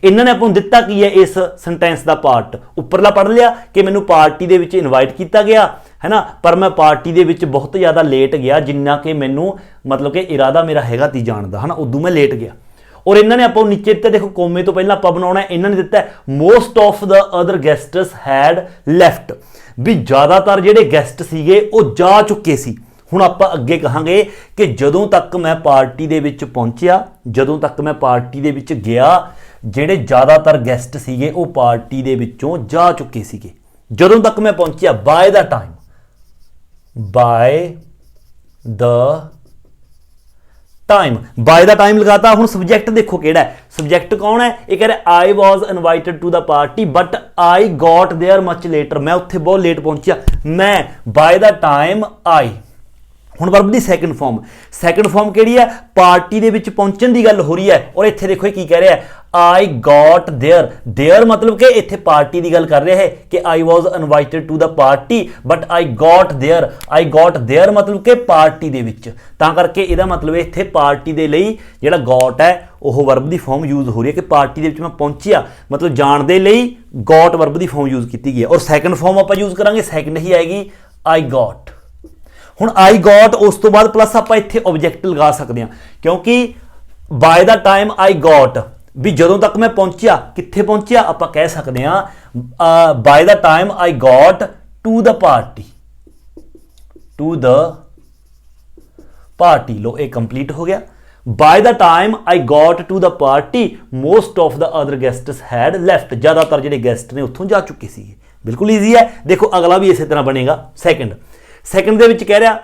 ਇਹਨਾਂ ਨੇ ਆਪਾਂ ਨੂੰ ਦਿੱਤਾ ਕੀ ਹੈ ਇਸ ਸੈਂਟੈਂਸ ਦਾ ਪਾਰਟ, ਉੱਪਰਲਾ ਪੜ੍ਹ ਲਿਆ ਕਿ ਮੈਨੂੰ ਪਾਰਟੀ ਦੇ ਵਿੱਚ ਇਨਵਾਈਟ ਕੀਤਾ ਗਿਆ है ना, पर मैं पार्टी दे विच बहुत ज़्यादा लेट गया, जिन्ना कि मैनू मतलब कि इरादा मेरा हैगा ती जाण दा, है ना, उदों मैं लेट गया। और इन्होंने आप नीचे दिता देखो कोमे तो पहला आप बनाना है, इन्होंने दिता है most of the other guests had left, भी ज़्यादातर जिहड़े गेस्ट सीगे वो जा चुके सी। हुण आपां अगे कहांगे कि जदों तक मैं पार्टी दे विच पहुंचिया, जदों तक मैं पार्टी दे विच गया, जिहड़े ज़्यादातर गेस्ट सीगे वो पार्टी दे विचों जा चुके सीगे। जदों तक मैं पहुंचिया, by the time, by the time by the time लगाता। हुण सब्जैक्ट देखो केड़ा है, सब्जैक्ट कौन है, ये कह रहा I was invited to the party but I got there much later, मैं उत्थे बहुत लेट पहुंचा, मैं बाय द टाइम आई। ਹੁਣ ਵਰਬ ਦੀ ਸੈਕੰਡ ਫਾਰਮ ਕਿਹੜੀ ਹੈ, ਪਾਰਟੀ ਦੇ ਵਿੱਚ ਪਹੁੰਚਣ ਦੀ ਗੱਲ ਹੋ ਰਹੀ ਹੈ ਔਰ ਇੱਥੇ ਦੇਖੋ ਇਹ ਕੀ ਕਹਿ ਰਿਹਾ ਹੈ, I got there मतलब कि ਇੱਥੇ ਪਾਰਟੀ ਦੀ ਗੱਲ ਕਰ ਰਿਹਾ ਹੈ ਕਿ I was invited to the party but I got there मतलब कि ਪਾਰਟੀ ਦੇ ਵਿੱਚ, ਤਾਂ ਕਰਕੇ ਇਹਦਾ ਮਤਲਬ ਇੱਥੇ ਪਾਰਟੀ ਦੇ ਲਈ ਜਿਹੜਾ got ਹੈ ਉਹ ਵਰਬ ਦੀ ਫਾਰਮ ਯੂਜ਼ ਹੋ ਰਹੀ ਹੈ ਕਿ ਪਾਰਟੀ ਦੇ ਵਿੱਚ ਮੈਂ ਪਹੁੰਚਿਆ, ਮਤਲਬ ਜਾਣ ਦੇ ਲਈ got ਵਰਬ ਦੀ ਫਾਰਮ ਯੂਜ਼ ਕੀਤੀ ਗਈ ਹੈ। ਔਰ ਸੈਕੰਡ ਫਾਰਮ ਆਪਾਂ ਯੂਜ਼ ਕਰਾਂਗੇ, ਸੈਕੰਡ ਹੀ ਆਏਗੀ I got। ਹੁਣ आई गॉट ਉਸ ਤੋਂ ਬਾਅਦ ਪਲੱਸ ਆਪਾਂ ਇੱਥੇ ਆਬਜੈਕਟ ਲਗਾ ਸਕਦੇ ਹਾਂ ਕਿਉਂਕਿ by the time I got ਵੀ ਜਦੋਂ ਤੱਕ ਮੈਂ ਪਹੁੰਚਿਆ, ਕਿੱਥੇ ਪਹੁੰਚਿਆ, ਆਪਾਂ ਕਹਿ ਸਕਦੇ ਹਾਂ by the time I got to the party लो ਇਹ ਕੰਪਲੀਟ ਹੋ ਗਿਆ। By the time I got to the party most of the other guests had left, ਜ਼ਿਆਦਾਤਰ ਜਿਹੜੇ ਗੈਸਟ ਨੇ ਉੱਥੋਂ ਜਾ ਚੁੱਕੇ ਸੀ। ਬਿਲਕੁਲ ਈਜ਼ੀ ਹੈ। ਦੇਖੋ ਅਗਲਾ ਵੀ ਇਸੇ ਤਰ੍ਹਾਂ ਬਣੇਗਾ। ਸੈਕੰਡ ਦੇ ਵਿੱਚ ਕਹਿ ਰਿਹਾ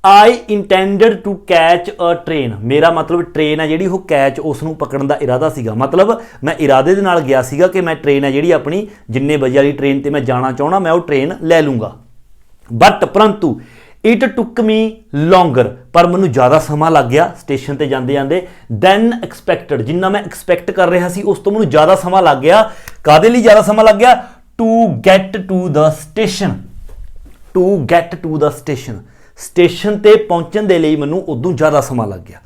I intended to catch a train, ਮੇਰਾ ਮਤਲਬ ਟ੍ਰੇਨ ਹੈ ਜਿਹੜੀ ਉਹ ਕੈਚ ਉਸ ਨੂੰ ਪਕੜਨ ਦਾ ਇਰਾਦਾ ਸੀਗਾ, ਮਤਲਬ ਮੈਂ ਇਰਾਦੇ ਦੇ ਨਾਲ ਗਿਆ ਸੀਗਾ ਕਿ ਮੈਂ ਟ੍ਰੇਨ ਹੈ ਜਿਹੜੀ ਆਪਣੀ ਜਿੰਨੇ ਵਜੇ ਵਾਲੀ ਟ੍ਰੇਨ ਤੇ ਮੈਂ ਜਾਣਾ ਚਾਹਣਾ ਮੈਂ ਉਹ ਟ੍ਰੇਨ ਲੈ ਲੂੰਗਾ। ਬਟ ਪਰੰਤੂ ਇਟ ਟੁੱਕ ਮੀ ਲੌਂਗਰ, ਪਰ ਮੈਨੂੰ ਜ਼ਿਆਦਾ ਸਮਾਂ ਲੱਗ ਗਿਆ ਸਟੇਸ਼ਨ ਤੇ ਜਾਂਦੇ ਜਾਂਦੇ ਦੈਨ ਐਕਸਪੈਕਟਡ, ਜਿੰਨਾ ਮੈਂ ਐਕਸਪੈਕਟ ਕਰ ਰਿਹਾ ਸੀ ਉਸ ਤੋਂ ਮੈਨੂੰ ਜ਼ਿਆਦਾ ਸਮਾਂ ਲੱਗ ਗਿਆ। ਕਾਹਦੇ ਲਈ ਜ਼ਿਆਦਾ ਸਮਾਂ ਲੱਗ ਗਿਆ, to get to the station, station ਤੇ ਪਹੁੰਚਣ ਦੇ ਲਈ ਮੈਨੂੰ ਉਦੋਂ ਜ਼ਿਆਦਾ ਸਮਾਂ ਲੱਗ ਗਿਆ।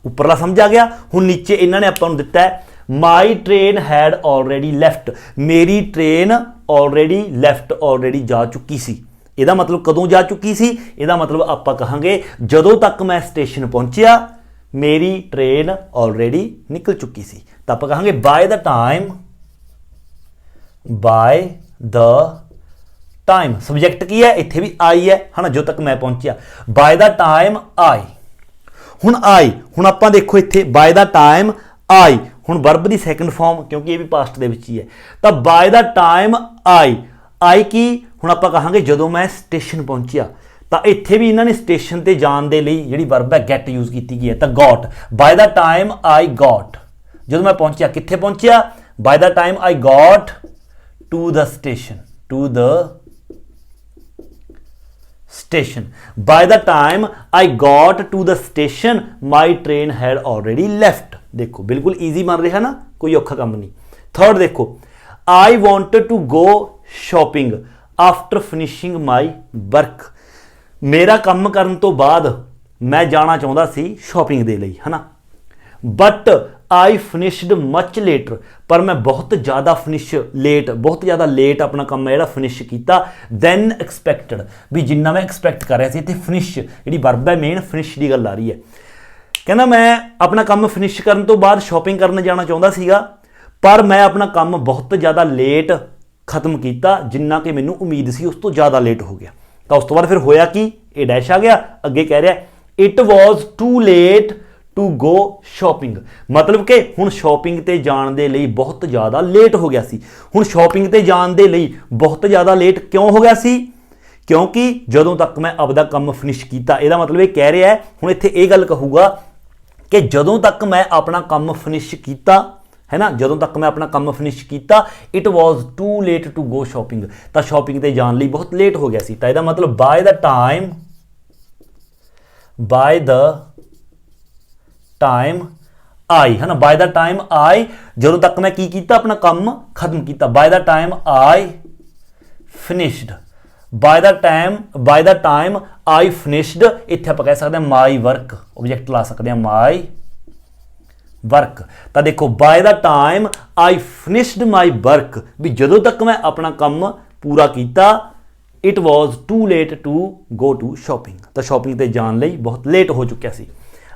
ਉੱਪਰਲਾ ਸਮਝ ਆ ਗਿਆ। ਹੁਣ ਨੀਚੇ ਇਹਨਾਂ ਨੇ ਆਪਾਂ ਨੂੰ ਦਿੱਤਾ ਹੈ ਮਾਈ ਟ੍ਰੇਨ ਹੈਡ ਆਲਰੇਡੀ ਲੈਫਟ, ਮੇਰੀ ਟ੍ਰੇਨ ਆਲਰੇਡੀ ਜਾ ਚੁੱਕੀ ਸੀ। ਇਹਦਾ ਮਤਲਬ ਕਦੋਂ ਜਾ ਚੁੱਕੀ ਸੀ, ਇਹਦਾ ਮਤਲਬ ਆਪਾਂ ਕਹਾਂਗੇ ਜਦੋਂ ਤੱਕ ਮੈਂ ਸਟੇਸ਼ਨ ਪਹੁੰਚਿਆ ਮੇਰੀ ਟ੍ਰੇਨ ਆਲਰੇਡੀ ਨਿਕਲ ਚੁੱਕੀ ਸੀ। ਤਾਂ ਆਪਾਂ ਕਹਾਂਗੇ ਬਾय द टाइम सब्जैक्ट की है, इत्थे भी आई है ना, जो तक मैं पहुंचा बाय द टाइम आई। हुण आपां देखो इत्थे बाय द टाइम आई, हुण वर्ब दी सैकंड फॉर्म क्योंकि ये भी पास्ट दे विच ही है, तो बाय द टाइम आई की हुण आपां कहांगे जदों मैं स्टेशन पहुंचा, तो इत्थे भी इन्हां ने स्टेशन ते जाण दे लई जिहड़ी वर्ब है गैट यूज की गई है, तो got by the time I got, जदों मैं पहुंचा कित्थे पहुंचा, by the time I got to the station by the time I got to the station my train had already left। देखो बिल्कुल इजी बन रहा ना, कोई औखा काम नहीं। थर्ड देखो I wanted to go shopping after finishing my work, मेरा काम करन तो बाद मैं जाना चाहता सी शॉपिंग दे लई, है ना, but I finished much later, पर मैं बहुत ज़्यादा लेट अपना काम है फिनिश किया दैन एक्सपैक्टड, भी जिन्ना मैं एक्सपैक्ट कर रहा था। इतने फिनिश जी वर्ब है मेन फिनिश की गल आ रही है। कहना मैं अपना काम फिनिश करने तो बाद शॉपिंग करने जाना चाहता सीगा, पर मैं अपना काम बहुत ज़्यादा लेट खत्म किया जिन्ना कि मैनू उम्मीद सी उस तो ज़्यादा लेट हो गया। तो उस तो बाद फिर होया कि ये डैश आ गया, अगे कह रहा it was too late to go shopping, मतलब कि हुण शॉपिंग ते जाण दे लई बहुत ज़्यादा लेट हो गया सी। हुण शॉपिंग ते जाण दे लई बहुत ज़्यादा लेट क्यों हो गया सी, क्योंकि जदों तक मैं आपदा काम फिनिश किया, ਇਹਦਾ मतलब ये कह रहा है हुण इत्थे ये गल कहूगा कि जदों तक मैं अपना काम फिनिश किया है ना, जदों तक मैं अपना काम फिनिश किया it was too late to go shopping, तो शॉपिंग ते जाण लई बहुत लेट हो गया सी। तो ਇਹਦਾ मतलब बाय द टाइम आई, है ना, बाय द टाइम आई जदों तक मैं की कीता अपना काम खत्म किया, bye the time I finished, bye the time I finished, इत्थे आप कह सकते हैं माई वर्क, ऑब्जेक्ट ला सकते हैं माई वर्क। तो देखो by the time I finished my work, भी जदों तक मैं अपना काम पूरा किया it was too late to go to shopping, तो शॉपिंग ते जाण लई बहुत लेट हो चुकिया सी।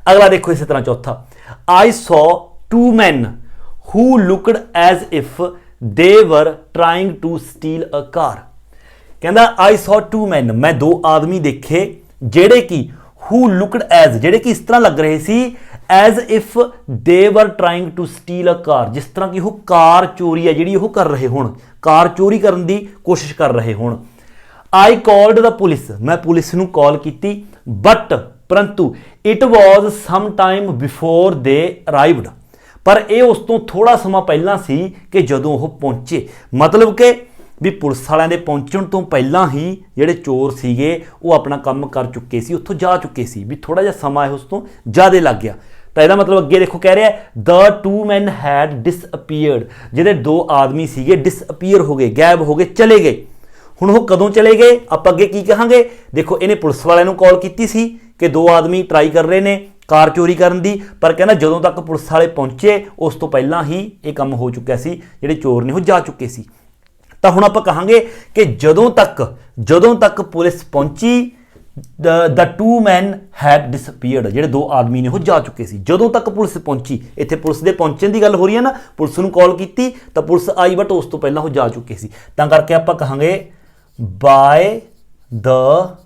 अगला देखो इस तरह चौथा I saw two man who looked as if they were trying to steal a car, कहता आई सॉ टू मैन, मैं दो आदमी देखे जेड़े कि हु लुकड एज, जेड़े कि इस तरह लग रहे सी as if they were trying to steal a car, जिस तरह की वो कार चोरी है जी कर रहे होण, कार चोरी करने की कोशिश कर रहे होण। आई कॉल्ड द पुलिस, मैं पुलिस नूं कॉल की, बट परंतु it was some time before they arrived, पर यह उस तो थोड़ा समा पहला सी कि जदों वो पहुंचे, मतलब कि भी पुलिस वालियां दे पहुंचण तो पहला ही जिहड़े चोर सीगे वो अपना काम कर चुके सी, उत्थों जा चुके सी, भी थोड़ा जिहा समा है उस तो ज़्यादा लग गया। तो यदा मतलब अगे देखो कह रहा है the two men had disappeared, जिहड़े दो आदमी सीगे डिसअपीयर हो गए, गायब हो गए, चले गए। हुण वो कदों चले गए, आप अगे की कहांगे, देखो इन्हें पुलिस वालियां नूं कॉल कीती सी कि दो आदमी ट्राई कर रहे ने कार चोरी करन दी, पर कहना जदों तक पुलिस वाले पहुंचे उस तो पहला ही ये काम हो चुका सी, जिहड़े चोर ने वो जा चुके सी। तो हुण आपां कहांगे कि जदों तक पुलिस पहुंची the two men had disappeared, जिहड़े दो आदमी ने वो जा चुके सी, जदों तक पुलिस पहुंची, इत्थे पुलिस दे पहुंचण दी गल हो रही है ना, पुलिस नूं कॉल कीती तो पुलिस आई बट उस तो पहला वो जा चुके सी, तां करके आपां कहांगे बाय द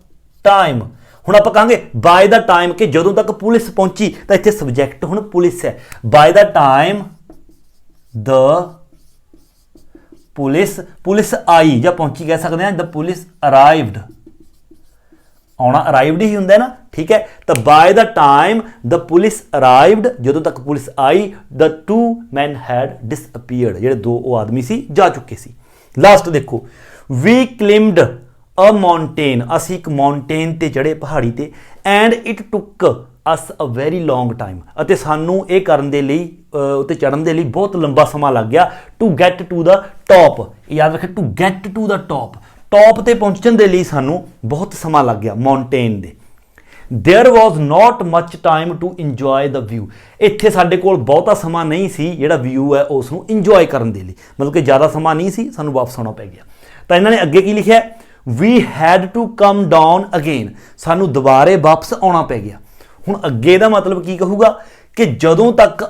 टाइम। हुण आपां कहांगे बाय द टाइम कि जदों तक पुलिस पहुंची, तो इत्थे सबजैक्ट हुण पुलिस है, by the time the police आई या पहुंची कह सकते हैं, द पुलिस अराइव्ड, आना अराइव्ड ही होंगे ना, ठीक है। तो by the time the police arrived, जदों तक पुलिस आई, the two men had disappeared, जिहड़े दो आदमी सी जा चुके सी। लास्ट देखो वी क्लिम्ड अ माउंटेन, असी एक माउंटेन ते चढ़े पहाड़ी ते, and it took us a very long time, अते सानू ये करन दे लई उत्ते चढ़न दे लई बहुत लंबा समा लग गया, to get to the top, याद रखें to get to the top, top ते पहुंचण दे लई सानू बहुत समा लग गया माउंटेन दे। There was not much time to enjoy the view, इत्थे साडे कोल बहुता समा नहीं सी जिहड़ा व्यू है उसनू इंजॉय करन दे लई, मतलब कि ज़्यादा समा नहीं सी, सानू वापस आउणा पै गया। तो इन्होंने अगे की लिखिया we had to come down again, सानू दोबारे वापस आउणा पै गया। हुण अगे दा मतलब की कहूगा कि जदों तक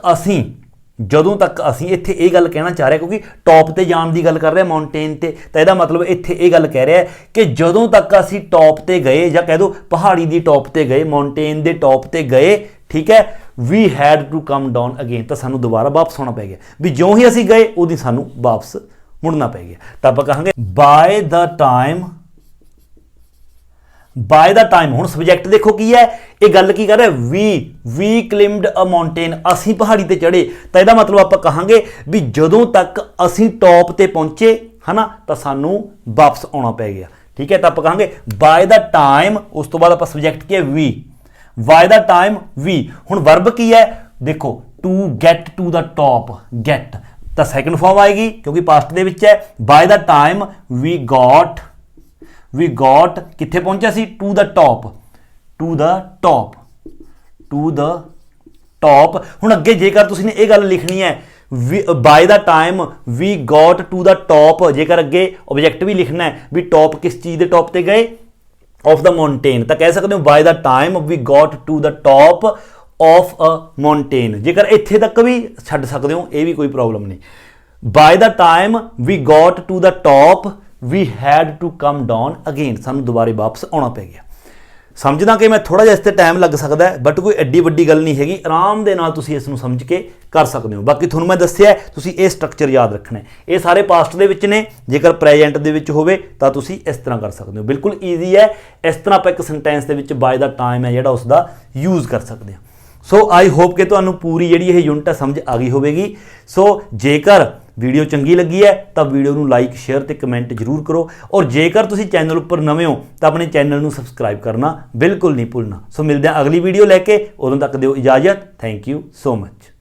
असीं इत्थे ये गल कहना चाह रहा, क्योंकि टॉप ते जाण दी गल कर रहा माउंटेन ते, तो यदा मतलब इत्थे ये गल कह रहा है कि जदों तक असीं टॉप ते गए, या कह दो पहाड़ी दी टॉप ते गए, माउंटेन दे टॉप ते गए, ठीक है, we had to come down again, तो सानू दोबारा वापस आउणा पै गया, भी ज्यों ही असीं गए उदी सानू वापस मुड़ना पै गया। तो आप कहांगे बाय द टाइम, हुण सबजैक्ट देखो की है, ये गल की कर रहा है वी क्लिम्ड अ माउंटेन, असीं पहाड़ी ते चढ़े, तो यदा मतलब आप कहांगे भी जदों तक असीं टॉप ते पहुंचे है ना, तो सानू वापस आउणा पै गया, ठीक है। तो आप कहांगे बाय द टाइम, उस तो बाद आप सबजैक्ट की है we, by the time we. हुण वर्ब की है देखो to get to the top, get तो सैकेंड फॉर्म आएगी क्योंकि पास्ट दे विच है। By the time we got कित्थे पहुंचा सी, टू द टॉप। हुण अगे जेकर तुसीं ने ये गल लिखनी है by the time we got to the top, जेकर अगे ऑब्जेक्ट भी लिखना है भी टॉप किस चीज़ के टॉप ते गए, ऑफ द माउंटेन, तो कह सकते हो by the time we got to the top of a mountain, जेकर इत्थे तक भी छड्ड सकते हो, ये भी कोई प्रॉब्लम नहीं। By the time we got to the top we had to come down again, सानू दोबारे वापस आउणा पै गया। समझदा कि मैं थोड़ा जिहा इस ते टाइम लग सकता है, बट कोई एड्डी वड्डी गल नहीं हैगी, आराम दे नाल तुसीं इस नूं समझ के कर सकते हो। बाकी तुहानूं मैं दस्सिआ तुसीं ये स्ट्रक्चर याद रखना है, ये सारे पास्ट दे विच ने, जेकर प्रेजेंट दे विच होवे तां तुसीं इस तरह कर सकते हो, बिल्कुल ईजी है। इस तरह आपां एक sentence they which bye the time है जिहड़ा उसदा यूज़ कर सकते हैं। सो आई होप कि तुहानूं पूरी जिहड़ी ये यूनिट है समझ आ गई होवेगी। सो जेकर वीडियो चंगी लगी है तो वीडियो नूं लाइक शेयर ते कमेंट जरूर करो, और जेकर तुसीं चैनल उपर नवे हो तो अपने चैनल नूं सबसक्राइब करना बिल्कुल नहीं भुलना। सो मिलते हैं अगली वीडियो लैके, उदों तक दिओ इजाजत। Thank you so much.